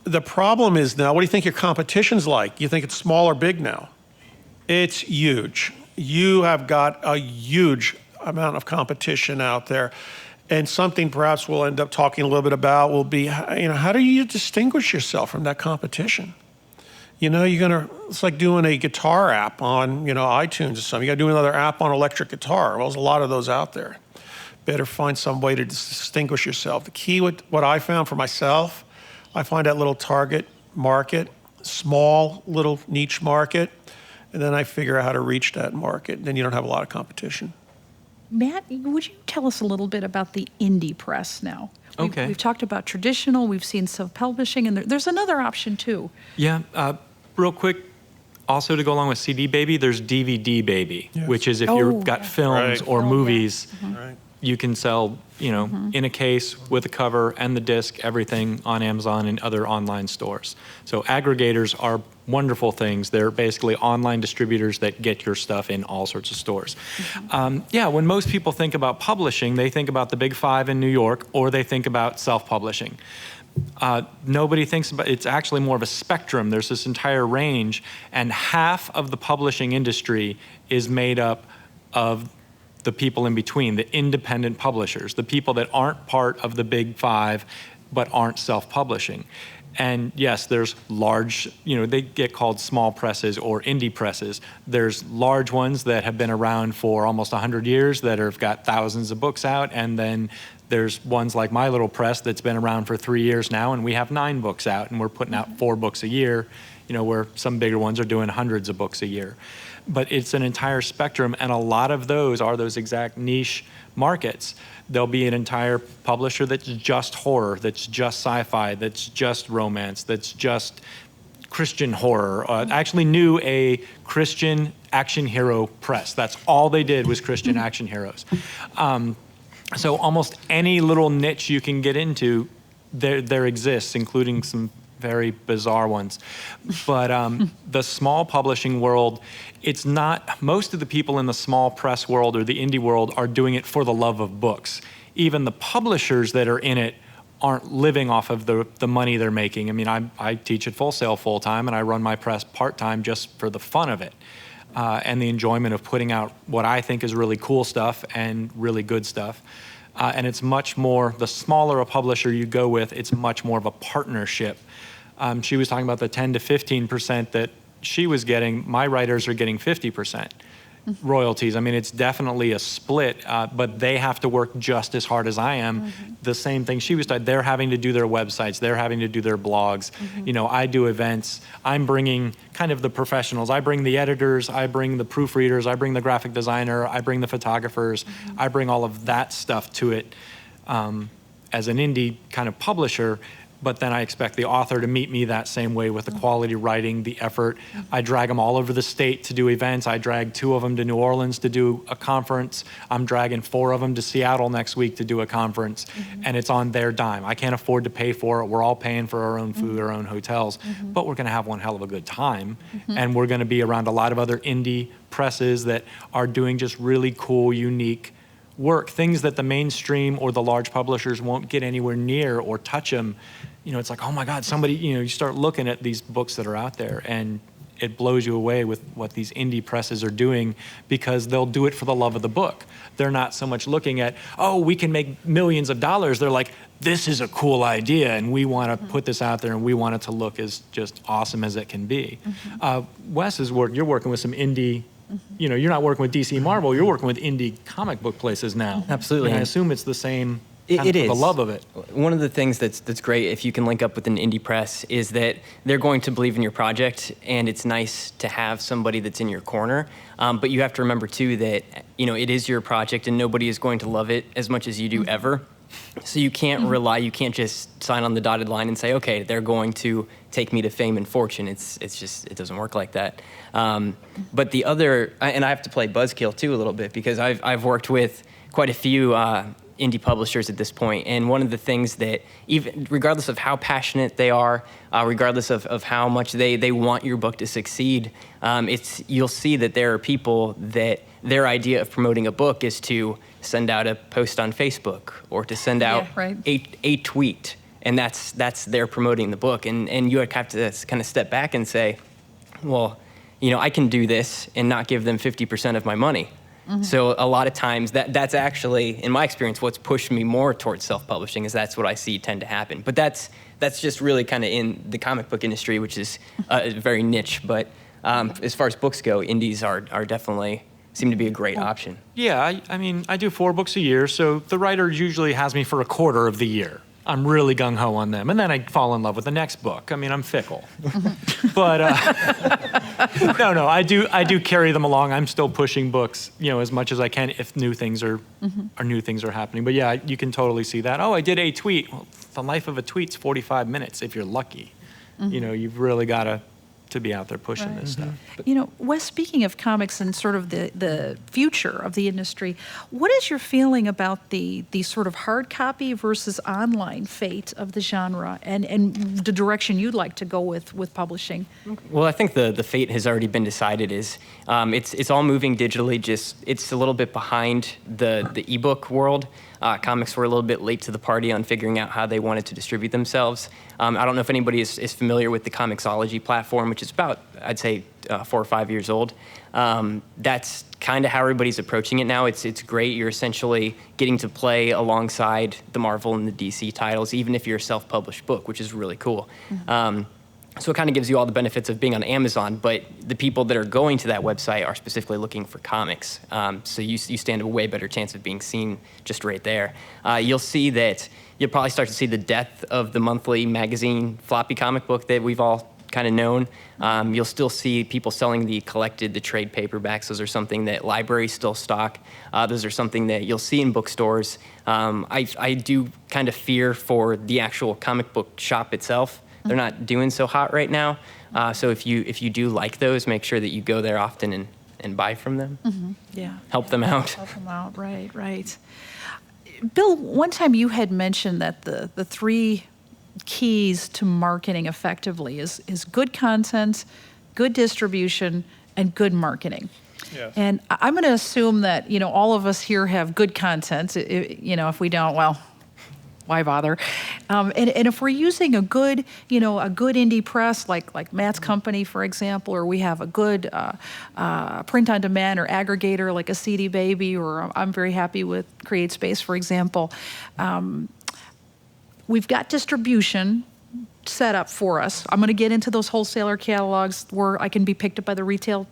The problem is now, what do you think your competition's like? You think it's small or big now? It's huge. You have got a huge amount of competition out there. And something perhaps we'll end up talking a little bit about will be, you know, how do you distinguish yourself from that competition? You know, it's like doing a guitar app on, you know, iTunes or something. You got to do another app on electric guitar. Well, there's a lot of those out there. Better find some way to distinguish yourself. The key with what I found for myself, I find that little target market, small little niche market, and then I figure out how to reach that market. Then you don't have a lot of competition. Matt, would you tell us a little bit about the indie press now? Okay. We've talked about traditional, we've seen self-publishing, and there's another option too. Yeah, real quick, also to go along with CD Baby, there's DVD Baby, Yes. which is if you've got films Right. or Oh, yeah. movies, Right. you can sell, you know, in a case with a cover and the disc, everything on Amazon and other online stores. So aggregators are wonderful things. They're basically online distributors that get your stuff in all sorts of stores. Yeah, when most people think about publishing, they think about the big 5 in New York, or they think about self-publishing. Nobody thinks about it's actually more of a spectrum. There's this entire range, and half of the publishing industry is made up of the people in between, the independent publishers, the people that aren't part of the big 5 but aren't self-publishing. And yes, there's large, you know, they get called small presses or indie presses. There's large ones that have been around for almost 100 years that have got thousands of books out. And then there's ones like my little press that's been around for 3 years now, and we have 9 books out, and we're putting out 4 books a year, you know, where some bigger ones are doing hundreds of books a year. But it's an entire spectrum, and a lot of those are those exact niche markets. There'll be an entire publisher that's just horror, that's just sci-fi, that's just romance, that's just Christian horror. Actually knew a Christian action hero press. That's all they did was Christian action heroes. So almost any little niche you can get into, there exists, including some very bizarre ones. But the small publishing world, it's not, most of the people in the small press world or the indie world are doing it for the love of books. Even the publishers that are in it aren't living off of the money they're making. I mean, I teach at Full Sail full-time, and I run my press part-time just for the fun of it and the enjoyment of putting out what I think is really cool stuff and really good stuff. And it's much more, the smaller a publisher you go with, it's much more of a partnership. She was talking about the 10 to 15% that she was getting. My writers are getting 50% royalties. I mean, it's definitely a split, but they have to work just as hard as I am. The same thing she was doing. They're having to do their websites. They're having to do their blogs. You know, I do events. I'm bringing kind of the professionals. I bring the editors. I bring the proofreaders. I bring the graphic designer. I bring the photographers. I bring all of that stuff to it as an indie kind of publisher. But then I expect the author to meet me that same way with the quality writing, the effort. I drag them all over the state to do events. I drag 2 of them to New Orleans to do a conference. I'm dragging 4 of them to Seattle next week to do a conference. And it's on their dime. I can't afford to pay for it. We're all paying for our own food, our own hotels. But we're going to have one hell of a good time. And we're going to be around a lot of other indie presses that are doing just really cool, unique work, things that the mainstream or the large publishers won't get anywhere near or touch them. You know, it's like, oh my God, somebody, you know, you start looking at these books that are out there and it blows you away with what these indie presses are doing because they'll do it for the love of the book. They're not so much looking at, oh, we can make millions of dollars. They're like, this is a cool idea and we want to put this out there and we want it to look as just awesome as it can be. Wes's work, you're working with some indie, you know, you're not working with DC Marvel, you're working with indie comic book places now. Absolutely. And I assume it's the same It is. the love of it. One of the things that's great if you can link up with an indie press is that they're going to believe in your project, and it's nice to have somebody that's in your corner. But you have to remember too that, you know, it is your project and nobody is going to love it as much as you do ever. So you can't rely, you can't just sign on the dotted line and say, okay, they're going to take me to fame and fortune. It's just, it doesn't work like that. But the other, and I have to play buzzkill too a little bit because I've worked with quite a few indie publishers at this point, and one of the things that, even regardless of how passionate they are, regardless of how much they want your book to succeed, you'll see that there are people that their idea of promoting a book is to send out a post on Facebook or to send out a tweet, and that's their promoting the book, and you have to kind of step back and say, well, you know, I can do this and not give them 50% of my money. So a lot of times that's actually, in my experience, what's pushed me more towards self-publishing is that's what I see tend to happen. But that's just really kind of in the comic book industry, which is very niche. But as far as books go, indies are definitely seem to be a great option. Yeah, I mean, I do 4 books a year, so the writer usually has me for a quarter of the year. I'm really gung-ho on them, and then I fall in love with the next book. I mean, I'm fickle. But no, I do carry them along. I'm still pushing books, you know, as much as I can if new things are happening. But yeah, you can totally see that. Oh, I did a tweet. Well, the life of a tweet's 45 minutes if you're lucky. You know, you've really got to be out there pushing this stuff. You know, Wes, speaking of comics and sort of the future of the industry, what is your feeling about the sort of hard copy versus online fate of the genre and the direction you'd like to go with publishing? Well, I think the fate has already been decided. It's all moving digitally. Just it's a little bit behind the ebook world. Comics were a little bit late to the party on figuring out how they wanted to distribute themselves. I don't know if anybody is familiar with the Comixology platform, which is about, I'd say, 4 or 5 years old. That's kind of how everybody's approaching it now. It's great. You're essentially getting to play alongside the Marvel and the DC titles, even if you're a self-published book, which is really cool. So it kind of gives you all the benefits of being on Amazon, but the people that are going to that website are specifically looking for comics. So you stand a way better chance of being seen just right there. You'll see that you'll probably start to see the death of the monthly magazine floppy comic book that we've all kind of known. You'll still see people selling the trade paperbacks. Those are something that libraries still stock. Those are something that you'll see in bookstores. I do kind of fear for the actual comic book shop itself. They're not doing so hot right now. So if you do like those, make sure that you go there often and buy from them. Yeah. Help them out. Help them out, right. Bill, one time you had mentioned that the 3 keys to marketing effectively is good content, good distribution, and good marketing. Yes. And I'm going to assume that, all of us here have good content. If we don't, well, why bother? And if we're using a good indie press like Matt's company, for example, or we have a good print-on-demand or aggregator like a CD Baby, or I'm very happy with CreateSpace, for example, we've got distribution set up for us. I'm going to get into those wholesaler catalogs where I can be picked up by the retail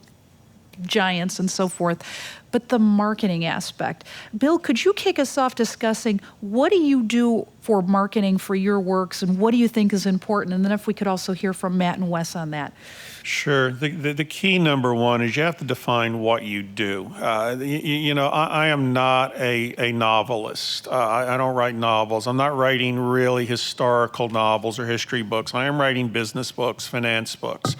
giants and so forth, but the marketing aspect. Bill, could you kick us off discussing what do you do for marketing for your works and what do you think is important? And then if we could also hear from Matt and Wes on that. Sure. The key number one is you have to define what you do. I am not a novelist. I don't write novels. I'm not writing really historical novels or history books. I am writing business books, finance books.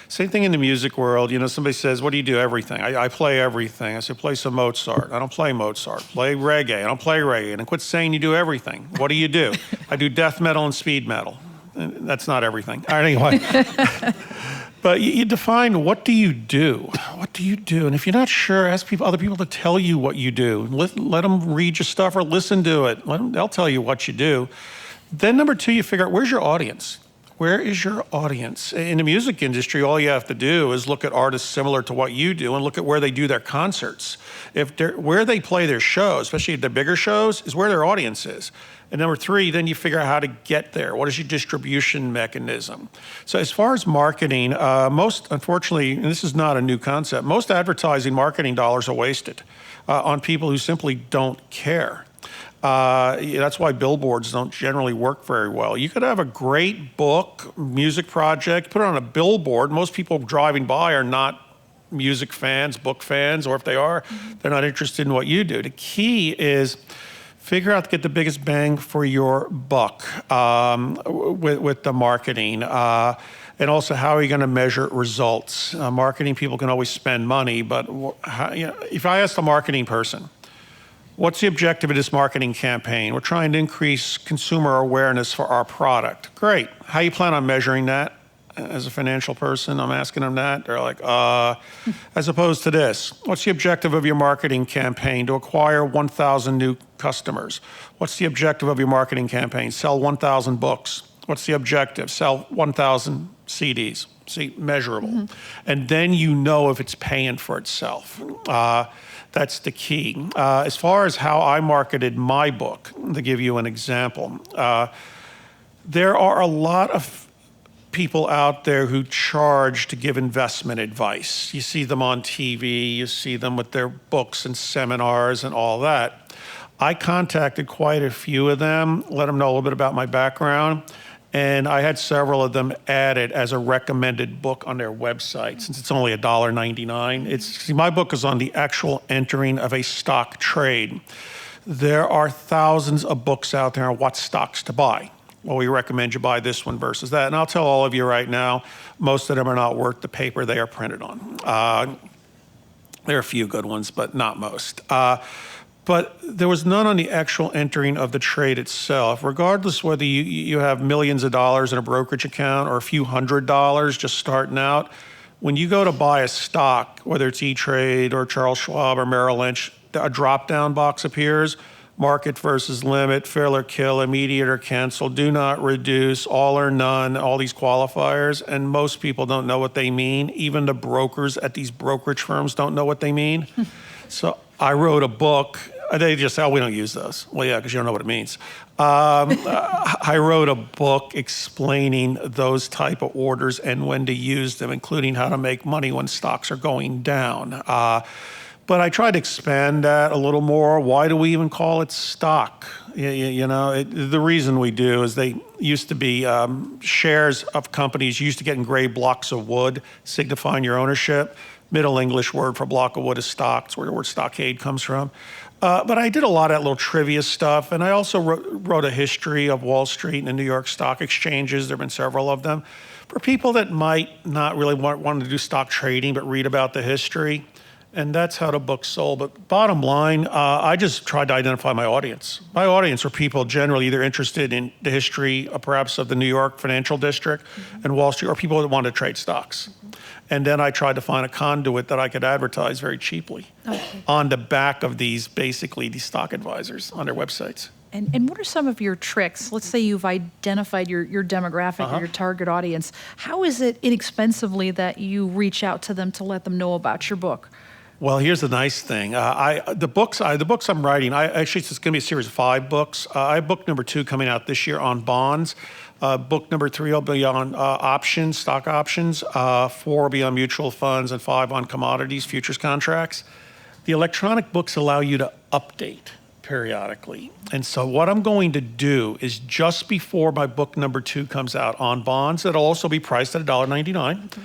Same thing in the music world. Somebody says, what do you do? Everything. I play everything. I say, play some Mozart. I don't play Mozart. Play reggae. I don't play reggae. And quit saying you do everything. What do? I do death metal and speed metal. And that's not everything. All right, anyway. But you define, what do you do? What do you do? And if you're not sure, ask other people to tell you what you do. Let them read your stuff or listen to it. They'll tell you what you do. Then number two, you figure out, where's your audience? Where is your audience? In the music industry, all you have to do is look at artists similar to what you do and look at where they do their concerts. Where they play their shows, especially the bigger shows, is where their audience is. And number three, then you figure out how to get there. What is your distribution mechanism? So as far as marketing, unfortunately, and this is not a new concept, most advertising marketing dollars are wasted on people who simply don't care. That's why billboards don't generally work very well. You could have a great book, music project, put it on a billboard. Most people driving by are not music fans, book fans, or if they are, they're not interested in what you do. The key is figure out to get the biggest bang for your buck with the marketing. And also, how are you going to measure results? Marketing people can always spend money, but if I ask a marketing person, what's the objective of this marketing campaign? We're trying to increase consumer awareness for our product. Great. How you plan on measuring that? As a financial person, I'm asking them that. They're like, as opposed to this. What's the objective of your marketing campaign? To acquire 1,000 new customers. What's the objective of your marketing campaign? Sell 1,000 books. What's the objective? Sell 1,000 CDs. See, measurable. And then you know if it's paying for itself. That's the key. As far as how I marketed my book, to give you an example, there are a lot of people out there who charge to give investment advice. You see them on TV, you see them with their books and seminars and all that. I contacted quite a few of them, let them know a little bit about my background, and I had several of them added as a recommended book on their website, since it's only $1.99. My book is on the actual entering of a stock trade. There are thousands of books out there on what stocks to buy. Well, we recommend you buy this one versus that. And I'll tell all of you right now, most of them are not worth the paper they are printed on. There are a few good ones, but not most. But there was none on the actual entering of the trade itself. Regardless whether you have millions of dollars in a brokerage account or a few $100s just starting out, when you go to buy a stock, whether it's E-Trade or Charles Schwab or Merrill Lynch, a drop-down box appears. Market versus limit, fill or kill, immediate or cancel, do not reduce, all or none, all these qualifiers, and most people don't know what they mean. Even the brokers at these brokerage firms don't know what they mean. So I wrote a book. They just say, oh, we don't use those. Well, yeah, because you don't know what it means. I wrote a book explaining those type of orders and when to use them, including how to make money when stocks are going down. But I tried to expand that a little more. Why do we even call it stock? The reason we do is they used to be shares of companies used to get engraved blocks of wood, signifying your ownership. Middle English word for block of wood is stock. It's where the word stockade comes from. But I did a lot of that little trivia stuff, and I also wrote a history of Wall Street and the New York Stock Exchanges. There have been several of them. For people that might not really want to do stock trading but read about the history, And that's how the book sold. But bottom line, I just tried to identify my audience. My audience were people generally either interested in the history, perhaps of the New York financial district and Wall Street, or people that wanted to trade stocks. And then I tried to find a conduit that I could advertise very cheaply on the back of these stock advisors on their websites. And what are some of your tricks? Let's say you've identified your demographic or your target audience. How is it inexpensively that you reach out to them to let them know about your book? Well, here's the nice thing. The books I'm writing, actually it's going to be a series of 5 books. I have book number 2 coming out this year on bonds. Book number 3 will be on options, stock options. 4 will be on mutual funds, and 5 on commodities, futures contracts. The electronic books allow you to update periodically. And so what I'm going to do is just before my book number 2 comes out on bonds, that'll also be priced at $1.99.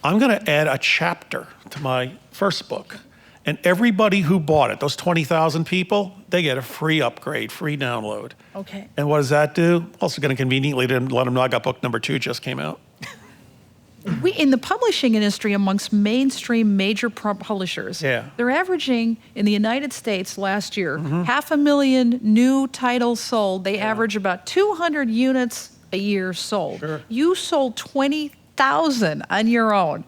I'm going to add a chapter to my first book. And everybody who bought it, those 20,000 people, they get a free upgrade, free download. Okay. And what does that do? Also going to conveniently let them know I got book number 2 just came out. We, in the publishing industry, amongst mainstream major publishers, they're averaging in the United States last year 500,000 new titles sold. They average about 200 units a year sold. Sure. You sold 20,000 on your own.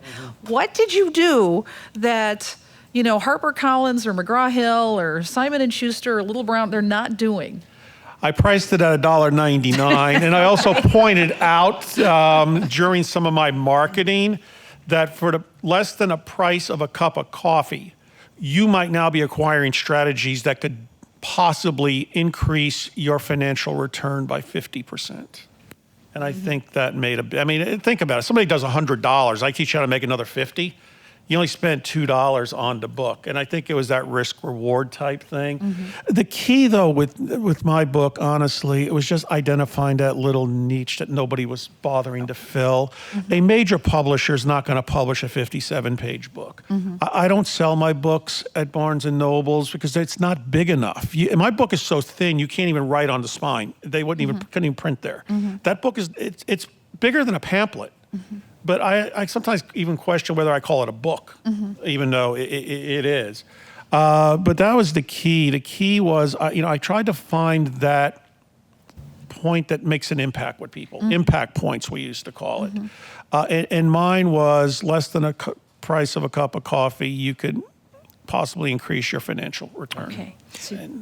What did you do that, you know, HarperCollins or McGraw-Hill or Simon & Schuster or Little Brown, they're not doing? I priced it at $1.99, and I also pointed out during some of my marketing that for less than a price of a cup of coffee, you might now be acquiring strategies that could possibly increase your financial return by 50%. And I think that think about it. Somebody does $100. I teach you how to make another 50. You only spent $2 on the book. And I think it was that risk reward type thing. The key though with my book, honestly, it was just identifying that little niche that nobody was bothering to fill. A major publisher is not going to publish a 57-page book. I don't sell my books at Barnes and Nobles because it's not big enough. My book is so thin, you can't even write on the spine. They couldn't even print there. That book it's bigger than a pamphlet. But I sometimes even question whether I call it a book, even though it is. But that was the key. The key was, I tried to find that point that makes an impact with people. Impact points, we used to call it. And mine was less than a price of a cup of coffee. You could possibly increase your financial return. Okay,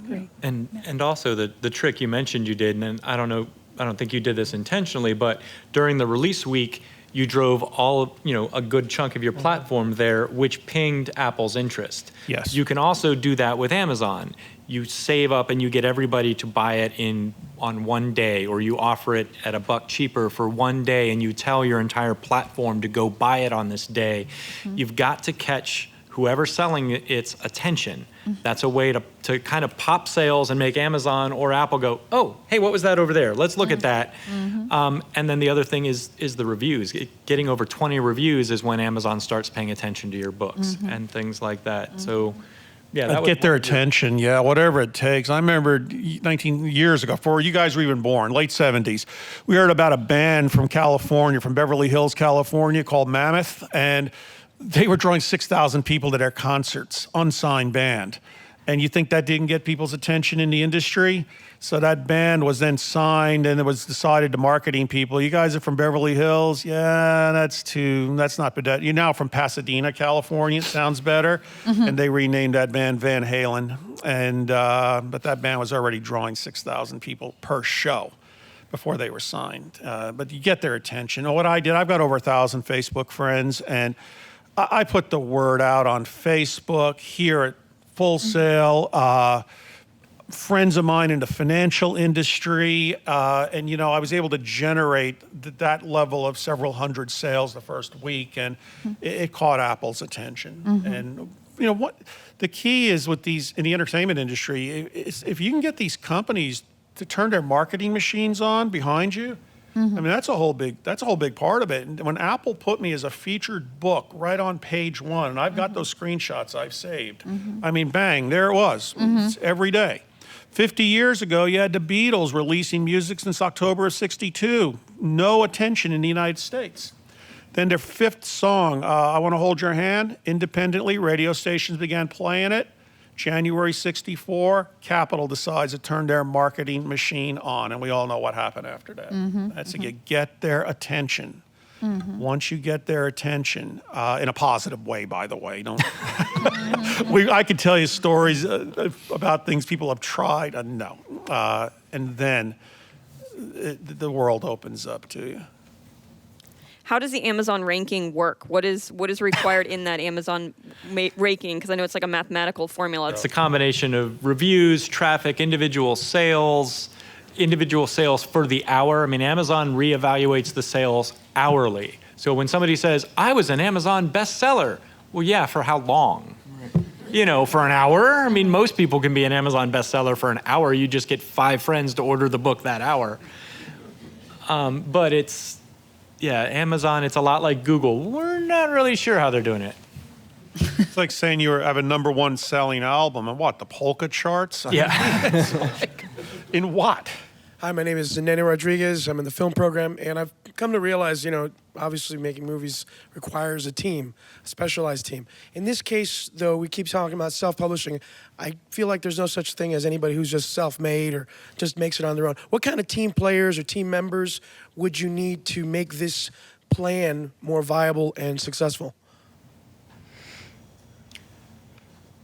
great. And also the trick you mentioned you did, and I don't think you did this intentionally, but during the release week, you drove a good chunk of your platform there, which pinged Apple's interest. Yes. You can also do that with Amazon. You save up and you get everybody to buy it on one day, or you offer it at $1 cheaper for one day, and you tell your entire platform to go buy it on this day. You've got to catch whoever's selling its attention. That's a way to kind of pop sales and make Amazon or Apple go, oh, hey, what was that over there? Let's look at that. And then the other thing is the reviews. Getting over 20 reviews is when Amazon starts paying attention to your books and things like that. So, yeah, that get their attention, whatever it takes. I remember 19 years ago, before you guys were even born, late 70s, we heard about a band from California, from Beverly Hills, California, called Mammoth, and they were drawing 6,000 people to their concerts, unsigned band. And you think that didn't get people's attention in the industry? So that band was then signed, and it was decided to marketing people. You guys are from Beverly Hills? Yeah, that's not bad. You're now from Pasadena, California. It sounds better. And they renamed that band Van Halen. And but that band was already drawing 6,000 people per show before they were signed. But you get their attention. And what I did, I've got over 1,000 Facebook friends, and I put the word out on Facebook, here at Full Sail, friends of mine in the financial industry, and I was able to generate that level of several hundred sales the first week, and it caught Apple's attention. And what the key is with these in the entertainment industry is if you can get these companies to turn their marketing machines on behind you. I mean, that's a whole big part of it. And when Apple put me as a featured book right on page 1, and I've got those screenshots I've saved. I mean, bang, there it was. It's every day. 50 years ago, you had the Beatles releasing music since October of '62. No attention in the United States. Then their fifth song, I Want to Hold Your Hand, independently, radio stations began playing it. January 64, Capitol decides to turn their marketing machine on, and we all know what happened after that. That's to get their attention. Once you get their attention, in a positive way, by the way. Don't. I could tell you stories about things people have tried, no. And then the world opens up to you. How does the Amazon ranking work? What is required in that Amazon ranking? Because I know it's like a mathematical formula. It's a combination of reviews, traffic, individual sales for the hour. I mean, Amazon reevaluates the sales hourly. So when somebody says, I was an Amazon bestseller, well, yeah, for how long? You know, for an hour? I mean, most people can be an Amazon bestseller for an hour. You just get 5 friends to order the book that hour. But Amazon, it's a lot like Google. We're not really sure how they're doing it. It's like saying you have a #1 selling album, and what, the polka charts? Yeah. In what? Hi, my name is Nene Rodriguez. I'm in the film program, and I've come to realize, obviously making movies requires a team, a specialized team. In this case, though, we keep talking about self-publishing. I feel like there's no such thing as anybody who's just self-made or just makes it on their own. What kind of team players or team members would you need to make this plan more viable and successful?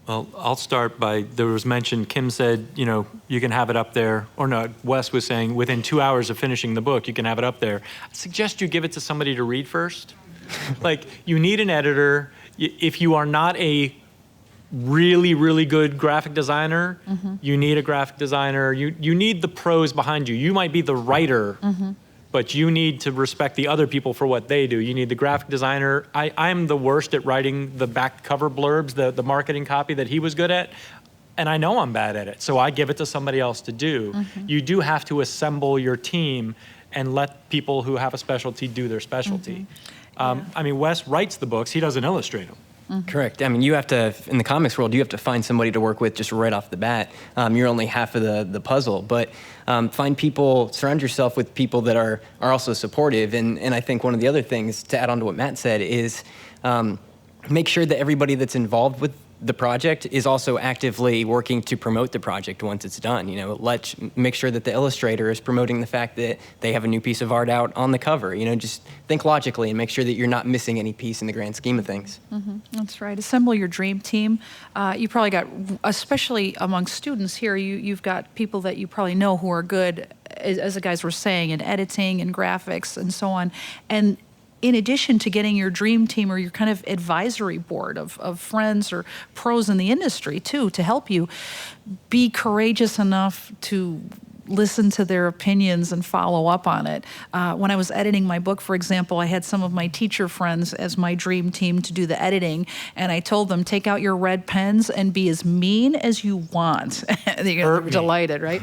Well, I'll start there was mention, Kim said, you can have it up there, or no, Wes was saying within 2 hours of finishing the book, you can have it up there. I suggest you give it to somebody to read first. Like, you need an editor. If you are not a really, really good graphic designer, you need a graphic designer. You need the pros behind you. You might be the writer, but you need to respect the other people for what they do. You need the graphic designer. I'm the worst at writing the back cover blurbs, the marketing copy that he was good at, and I know I'm bad at it, so I give it to somebody else to do. You do have to assemble your team and let people who have a specialty do their specialty. I mean, Wes writes the books, he doesn't illustrate them. Correct. I mean, you have to, in the comics world, you have to find somebody to work with just right off the bat. You're only half of the puzzle, but find people, surround yourself with people that are also supportive. And I think one of the other things, to add on to what Matt said, is make sure that everybody that's involved with the project is also actively working to promote the project once it's done. Make sure that the illustrator is promoting the fact that they have a new piece of art out on the cover. Just think logically and make sure that you're not missing any piece in the grand scheme of things. That's right. Assemble your dream team. You probably got, especially among students here, you've got people that you probably know who are good, as the guys were saying, in editing and graphics and so on. And in addition to getting your dream team or your kind of advisory board of friends or pros in the industry too, to help you, be courageous enough to listen to their opinions and follow up on it. When I was editing my book, for example, I had some of my teacher friends as my dream team to do the editing, and I told them, take out your red pens and be as mean as you want. They were delighted, right?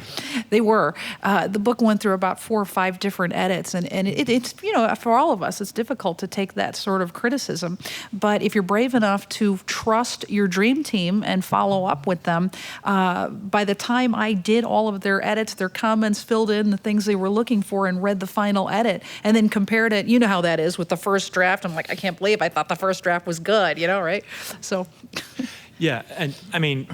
They were. The book went through about 4 or 5 different edits, and it's, for all of us, it's difficult to take that sort of criticism. But if you're brave enough to trust your dream team and follow up with them, by the time I did all of their edits, their comments, filled in the things they were looking for, and read the final edit, and then compared it. You know how that is with the first draft. I'm like, I can't believe I thought the first draft was good, right? So. Yeah, and I mean,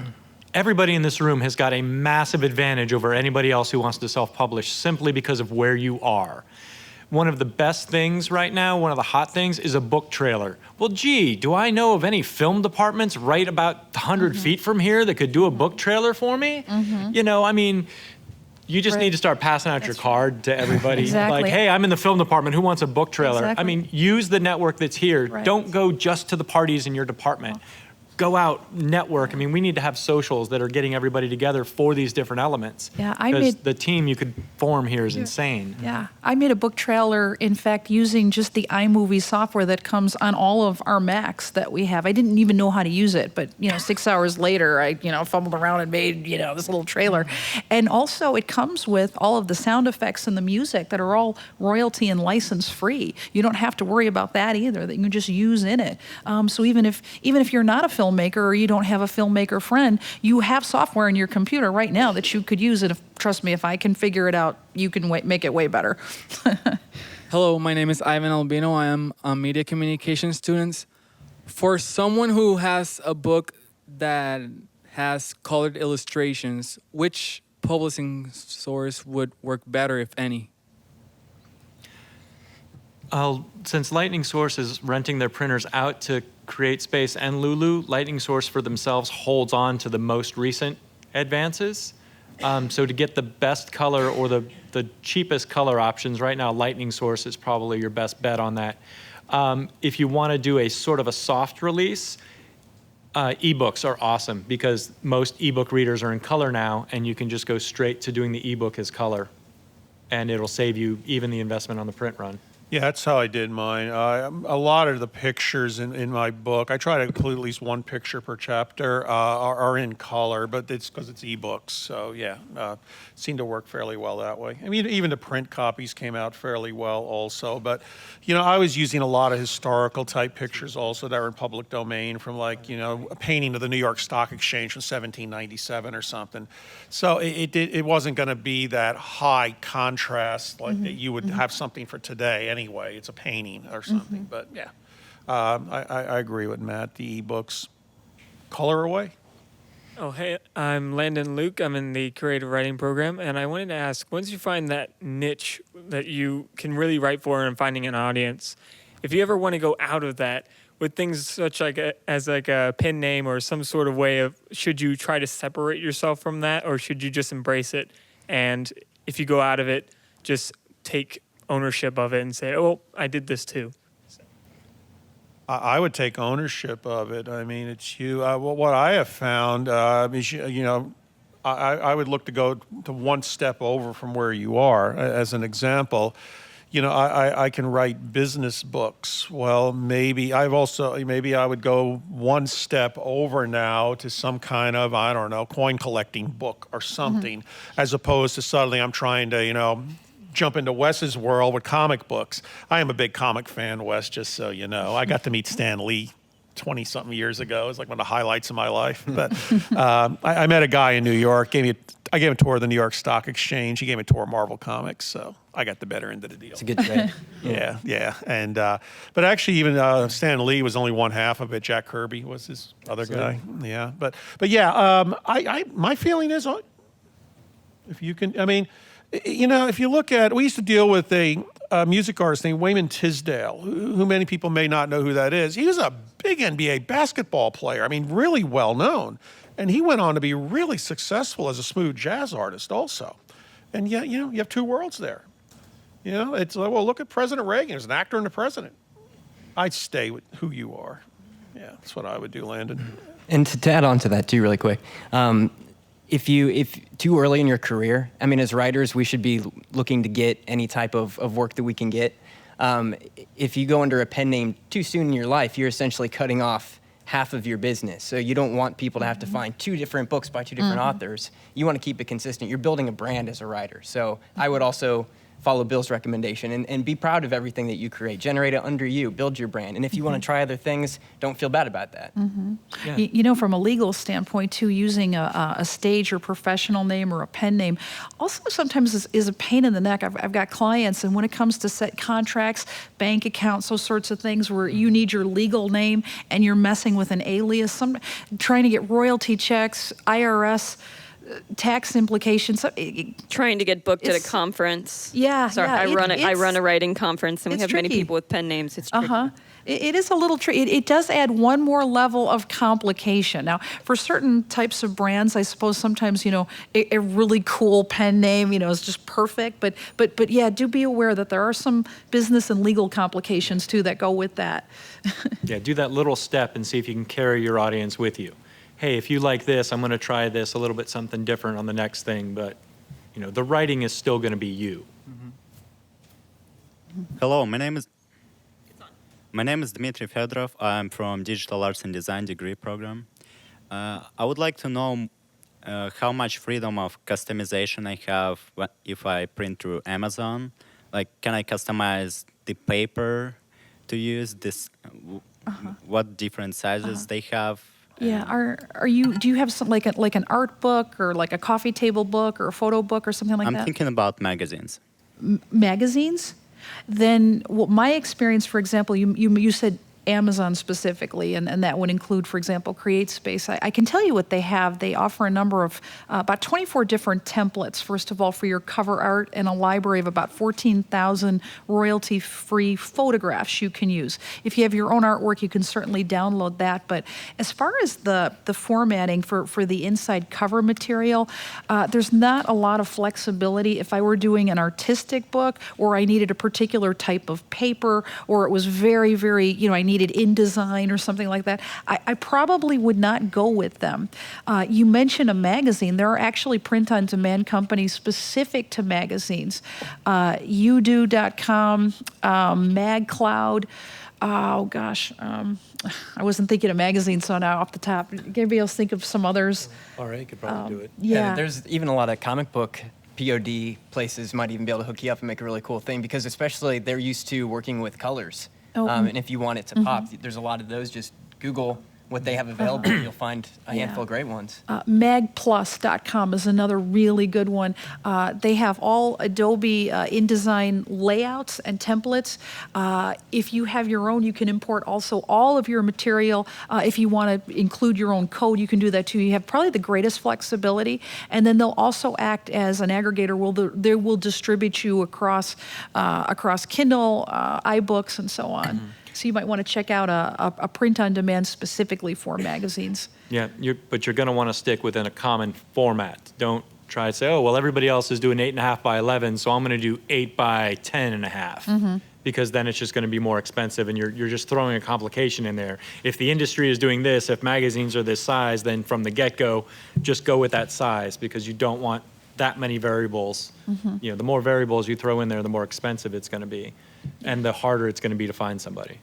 everybody in this room has got a massive advantage over anybody else who wants to self-publish simply because of where you are. One of the best things right now, one of the hot things, is a book trailer. Well, gee, do I know of any film departments right about 100 feet from here that could do a book trailer for me? I mean, you just need to start passing out your card to everybody. Exactly. Like, hey, I'm in the film department. Who wants a book trailer? Exactly. I mean, use the network that's here. Right. Don't go just to the parties in your department. Go out, network. I mean, we need to have socials that are getting everybody together for these different elements. Yeah, because the team you could form here is insane. Yeah, I made a book trailer, in fact, using just the iMovie software that comes on all of our Macs that we have. I didn't even know how to use it, but 6 hours later, I fumbled around and made this little trailer. And also, it comes with all of the sound effects and the music that are all royalty and license free. You don't have to worry about that either. That you can just use in it. So even if you're not a filmmaker or you don't have a filmmaker friend, you have software in your computer right now that you could use. And trust me, if I can figure it out, you can make it way better. Hello, my name is Ivan Albino. I am a media communication student. For someone who has a book that has colored illustrations, which publishing source would work better, if any? Since Lightning Source is renting their printers out to CreateSpace and Lulu, Lightning Source for themselves holds on to the most recent advances. So to get the best color or the cheapest color options, right now Lightning Source is probably your best bet on that. If you want to do a sort of a soft release, ebooks are awesome because most ebook readers are in color now, and you can just go straight to doing the ebook as color, and it'll save you even the investment on the print run. Yeah, that's how I did mine. A lot of the pictures in my book, I try to include at least one picture per chapter, are in color, but it's because it's ebooks. So yeah, seemed to work fairly well that way. I mean, even the print copies came out fairly well also. But, you know, I was using a lot of historical type pictures also that were in public domain from, like, you know, a painting of the New York Stock Exchange from 1797 or something. So it wasn't going to be that high contrast like that you would have something for today anyway. It's a painting or something. But yeah, I agree with Matt. The ebooks, color away. Oh, hey, I'm Landon Luke. I'm in the creative writing program, and I wanted to ask, once you find that niche that you can really write for and finding an audience, if you ever want to go out of that with things such as a pen name or some sort of way of, should you try to separate yourself from that, or should you just embrace it? And if you go out of it, just take ownership of it and say, oh, I did this too. I would take ownership of it. I mean, it's you. What I have found is, you know, I would look to go to one step over from where you are. As an example, you know, I can write business books. Well, maybe I would go one step over now to some kind of, I don't know, coin collecting book or something, as opposed to suddenly I'm trying to, you know, jump into Wes's world with comic books. I am a big comic fan, Wes, just so you know. I got to meet Stan Lee 20-something years ago. It was like one of the highlights of my life. But I met a guy in New York. I gave him a tour of the New York Stock Exchange. He gave me a tour of Marvel Comics, so I got the better end of the deal. It's a good trade. Yeah. And but actually, even Stan Lee was only one half of it. Jack Kirby was his other guy. Yeah, but yeah, my feeling is, if you can, I mean, you know, if you look at, we used to deal with a music artist named Wayman Tisdale, who many people may not know who that is. He was a big NBA basketball player. I mean, really well known. And he went on to be really successful as a smooth jazz artist also. And yet, you know, you have two worlds there. You know, it's like, well, look at President Reagan. He's an actor and a president. I'd stay with who you are. Yeah, that's what I would do, Landon. And to add on to that too, really quick, if too early in your career, I mean, as writers, we should be looking to get any type of work that we can get. If you go under a pen name too soon in your life, you're essentially cutting off half of your business. So you don't want people to have to find two different books by two different authors. You want to keep it consistent. You're building a brand as a writer. So I would also follow Bill's recommendation and be proud of everything that you create. Generate it under you. Build your brand. And if you want to try other things, don't feel bad about that. Yeah. You know, from a legal standpoint, too, using a stage or professional name or a pen name also sometimes is a pain in the neck. I've got clients, and when it comes to set contracts, bank accounts, those sorts of things where you need your legal name and you're messing with an alias, trying to get royalty checks, IRS, tax implications. Trying to get booked at a conference. Yeah, Sorry, yeah, I run a writing conference, and we have many tricky. people with pen names. It's tricky. It is a little tricky. It does add one more level of complication. Now, for certain types of brands, I suppose sometimes, you know, a really cool pen name, you know, is just perfect. But yeah, do be aware that there are some business and legal complications too that go with that. Yeah, do that little step and see if you can carry your audience with you. Hey, if you like this, I'm going to try this a little bit something different on the next thing, but you know, the writing is still going to be you. Hello, my name is Dmitry Fedorov. I'm from Digital Arts and Design degree program. I would like to know how much freedom of customization I have if I print through Amazon. Like, can I customize the paper to use this? What different sizes they have? Yeah, do you have some like an art book or like a coffee table book or a photo book or something like that? I'm thinking about magazines. Magazines? then my experience, for example, you said Amazon specifically, and that would include, for example, CreateSpace. I can tell you what they have. They offer a number of, about 24 different templates, first of all, for your cover art, and a library of about 14,000 royalty-free photographs you can use. If you have your own artwork, you can certainly download that. But as far as the formatting for the inside cover material, there's not a lot of flexibility. If I were doing an artistic book, or I needed a particular type of paper, or it was very, very, I needed InDesign or something like that, I probably would not go with them. You mentioned a magazine. There are actually print-on-demand companies specific to magazines. Udo.com, MagCloud. Oh, gosh. I wasn't thinking of magazines, so now off the top. Anybody else think of some others? All right, you could probably do it. Yeah. There's even a lot of comic book POD places might even be able to hook you up and make a really cool thing, because especially they're used to working with colors. And if you want it to pop, there's a lot of those. Just Google what they have available. You'll find a handful of great ones. Magplus.com is another really good one. They have all Adobe InDesign layouts and templates. If you have your own, you can import also all of your material. If you want to include your own code, you can do that too. You have probably the greatest flexibility. And then they'll also act as an aggregator. They will distribute you across Kindle, iBooks, and so on. So you might want to check out a print-on-demand specifically for magazines. Yeah, but you're going to want to stick within a common format. Don't try to say, oh, well, everybody else is doing 8.5 by 11, so I'm going to do 8 by 10.5. Because then it's just going to be more expensive, and you're just throwing a complication in there. If the industry is doing this, if magazines are this size, then from the get-go, just go with that size, because you don't want that many variables. The more variables you throw in there, the more expensive it's going to be, and the harder it's going to be to find somebody.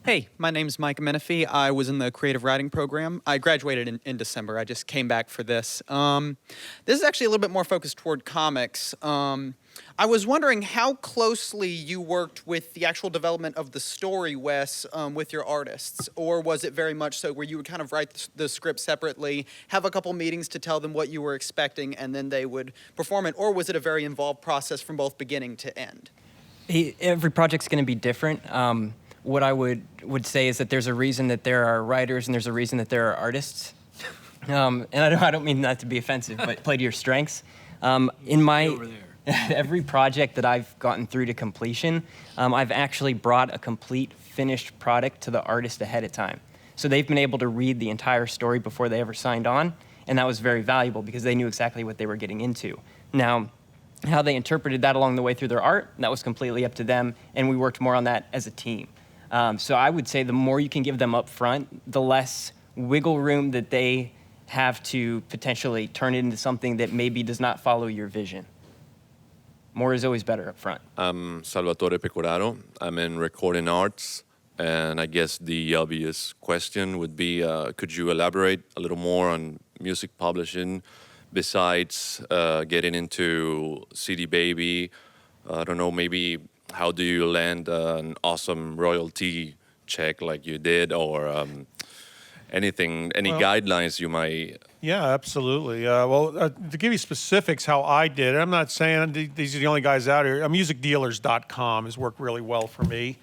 Hey, my name's Mike Menifee. I was in the creative writing program. I graduated in December. I just came back for this. This is actually a little bit more focused toward comics. I was wondering how closely you worked with the actual development of the story, Wes, with your artists, or was it very much so where you would kind of write the script separately, have a couple meetings to tell them what you were expecting, and then they would perform it, or was it a very involved process from both beginning to end? Every project's going to be different. What I would say is that there's a reason that there are writers and there's a reason that there are artists. And I don't mean that to be offensive, but play to your strengths. In my every project that I've gotten through to completion, I've actually brought a complete finished product to the artist ahead of time. So they've been able to read the entire story before they ever signed on, and that was very valuable because they knew exactly what they were getting into. Now, how they interpreted that along the way through their art, that was completely up to them, and we worked more on that as a team. So I would say the more you can give them up front, the less wiggle room that they have to potentially turn it into something that maybe does not follow your vision. More is always better up front. I'm Salvatore Pecoraro. I'm in recording arts, and I guess the obvious question would be, could you elaborate a little more on music publishing besides getting into CD Baby? I don't know, maybe how do you land an awesome royalty check like you did, or anything, any guidelines you might? Yeah, absolutely. To give you specifics how I did it, I'm not saying these are the only guys out here. Musicdealers.com has worked really well for me.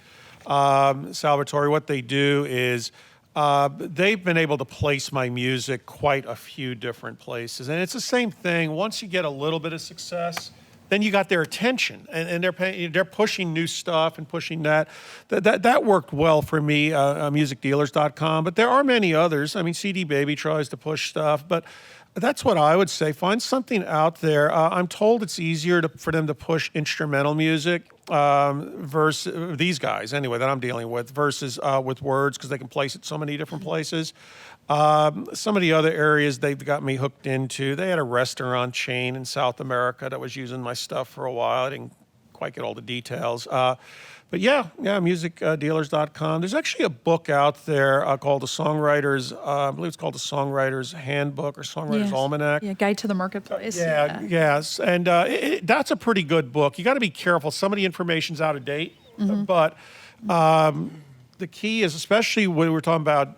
Salvatore, what they do is they've been able to place my music quite a few different places. And it's the same thing. Once you get a little bit of success, then you got their attention, and they're pushing new stuff and pushing that. That worked well for me, musicdealers.com. But there are many others. I mean, CD Baby tries to push stuff, but that's what I would say. Find something out there. I'm told it's easier for them to push instrumental music versus these guys anyway that I'm dealing with versus with words, because they can place it so many different places. Some of the other areas they've got me hooked into, they had a restaurant chain in South America that was using my stuff for a while. I didn't quite get all the details. But yeah, musicdealers.com. There's actually a book out there called The Songwriters, I believe it's called The Songwriters Handbook or Songwriters Almanac. Yeah, Guide to the Marketplace. Yes. And that's a pretty good book. You got to be careful. Some of the information's out of date, but the key is, especially when we're talking about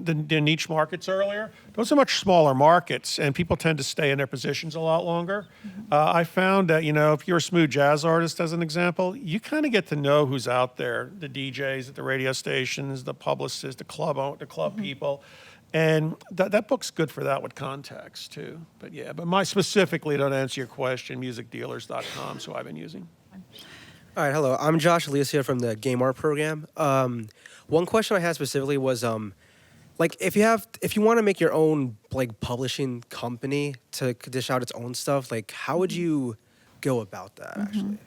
the niche markets earlier, those are much smaller markets, and people tend to stay in their positions a lot longer. I found that, if you're a smooth jazz artist, as an example, you kind of get to know who's out there, the DJs at the radio stations, the publicists, the club people. And that book's good for that with context, too. But specifically, to answer your question, musicdealers.com is who I've been using. All right, hello. I'm Josh Alicia from the Game Art program. One question I had specifically was, if you want to make your own publishing company to dish out its own stuff, how would you go about that actually?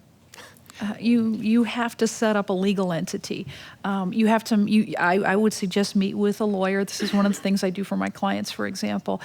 You have to set up a legal entity. I would suggest meet with a lawyer. This is one of the things I do for my clients, for example.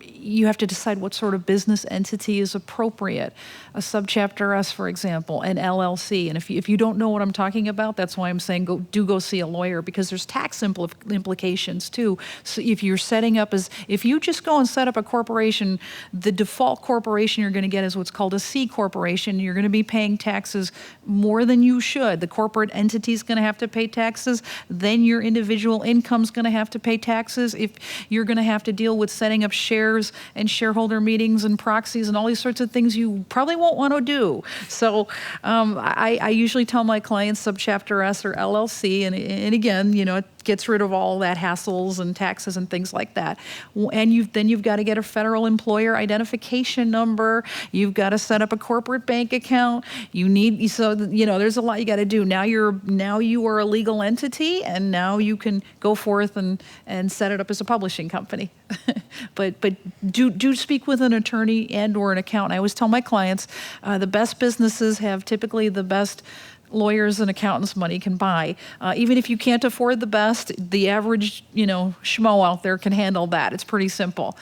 You have to decide what sort of business entity is appropriate. A subchapter S, for example, an LLC. And if you don't know what I'm talking about, that's why I'm saying go see a lawyer, because there's tax implications too. So if you're setting up if you just go and set up a corporation, the default corporation you're going to get is what's called a C corporation. You're going to be paying taxes more than you should. The corporate entity is going to have to pay taxes. Then your individual income is going to have to pay taxes. If you're going to have to deal with setting up shares and shareholder meetings and proxies and all these sorts of things you probably won't want to do. So I usually tell my clients subchapter S or LLC, and again, it gets rid of all that hassles and taxes and things like that. And then you've got to get a federal employer identification number. You've got to set up a corporate bank account. There's a lot you got to do. Now you are a legal entity, and now you can go forth and set it up as a publishing company. But do speak with an attorney and or an accountant. I always tell my clients the best businesses have typically the best lawyers and accountants money can buy. Even if you can't afford the best, the average, schmo out there can handle that. It's pretty simple.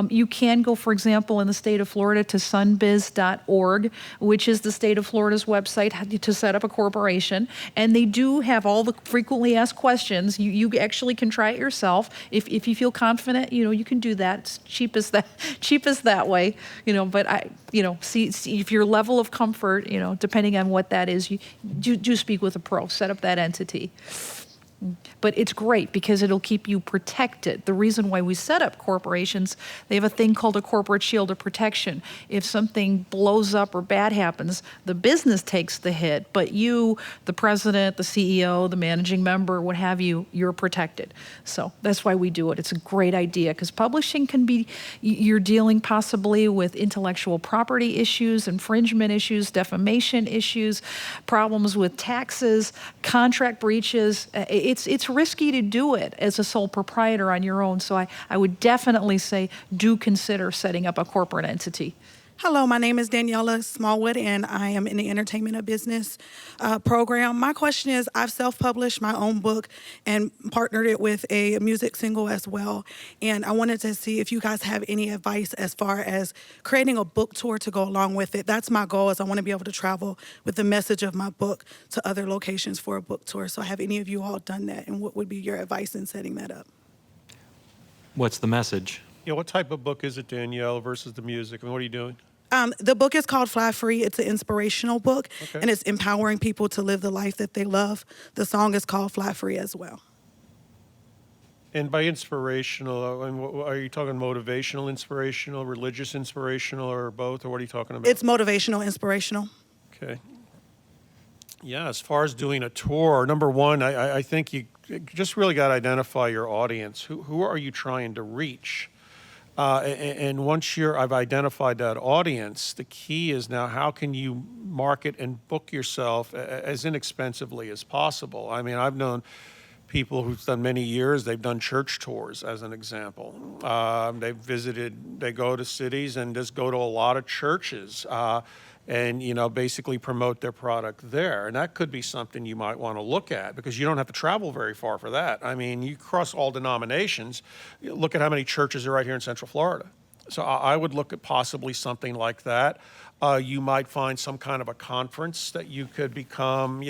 You can go, for example, in the state of Florida to sunbiz.org, which is the state of Florida's website to set up a corporation. And they do have all the frequently asked questions. You actually can try it yourself. If you feel confident, you can do that. It's cheapest that way. But see if your level of comfort, depending on what that is, you do speak with a pro, set up that entity. But it's great because it'll keep you protected. The reason why we set up corporations, they have a thing called a corporate shield of protection. If something blows up or bad happens, the business takes the hit, but you, the president, the CEO, the managing member, what have you, you're protected. So that's why we do it. It's a great idea because publishing can be, you're dealing possibly with intellectual property issues, infringement issues, defamation issues, problems with taxes, contract breaches. It's risky to do it as a sole proprietor on your own. So I would definitely say do consider setting up a corporate entity. Hello, my name is Daniela Smallwood, and I am in the Entertainment of Business program. My question is, I've self-published my own book and partnered it with a music single as well. And I wanted to see if you guys have any advice as far as creating a book tour to go along with it. That's my goal, is I want to be able to travel with the message of my book to other locations for a book tour. So have any of you all done that? And what would be your advice in setting that up? What's the message? Yeah, what type of book is it, Danielle, versus the music? I mean, what are you doing? The book is called Fly Free. It's an inspirational book, Okay. and it's empowering people to live the life that they love. The song is called Fly Free as well. And by inspirational, I mean, are you talking motivational, inspirational, religious, inspirational, or both, or what are you talking about? It's motivational, inspirational. Okay. Yeah, as far as doing a tour, number one, I think you just really got to identify your audience. Who are you trying to reach? And once I've identified that audience, the key is now how can you market and book yourself as inexpensively as possible? I mean, I've known people who've done many years, they've done church tours, as an example. They go to cities and just go to a lot of churches. And basically promote their product there. And that could be something you might want to look at because you don't have to travel very far for that. I mean, you cross all denominations. Look at how many churches are right here in Central Florida. So I would look at possibly something like that. You might find some kind of a conference that you could become,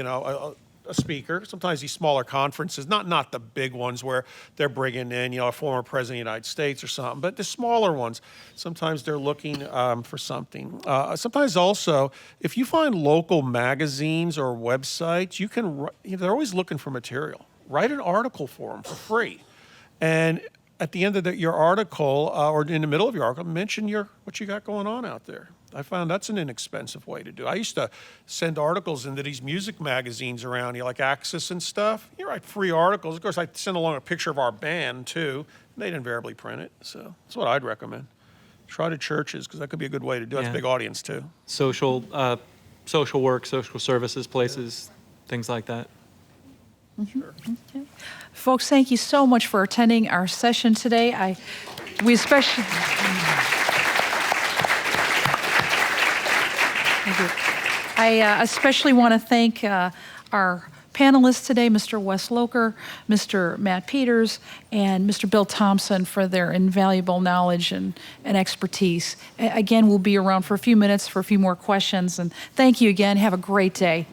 a speaker. Sometimes these smaller conferences, not the big ones where they're bringing in, a former president of the United States or something, but the smaller ones, sometimes they're looking for something. Sometimes also, if you find local magazines or websites, they're always looking for material. Write an article for them for free. And at the end of your article, or in the middle of your article, mention what you got going on out there. I found that's an inexpensive way to do it. I used to send articles into these music magazines around here, like Axis and stuff. You write free articles. Of course, I send along a picture of our band, too. They'd invariably print it. So that's what I'd recommend. Try to churches, because that could be a good way to do it. It's a big audience, too. Social work, social services places, things like that. Sure. Okay. Folks, thank you so much for attending our session today. We especially... I especially want to thank our panelists today, Mr. Wes Locher, Mr. Matt Peters, and Mr. Bill Thompson for their invaluable knowledge and expertise. Again, we'll be around for a few minutes for a few more questions. And thank you again. Have a great day.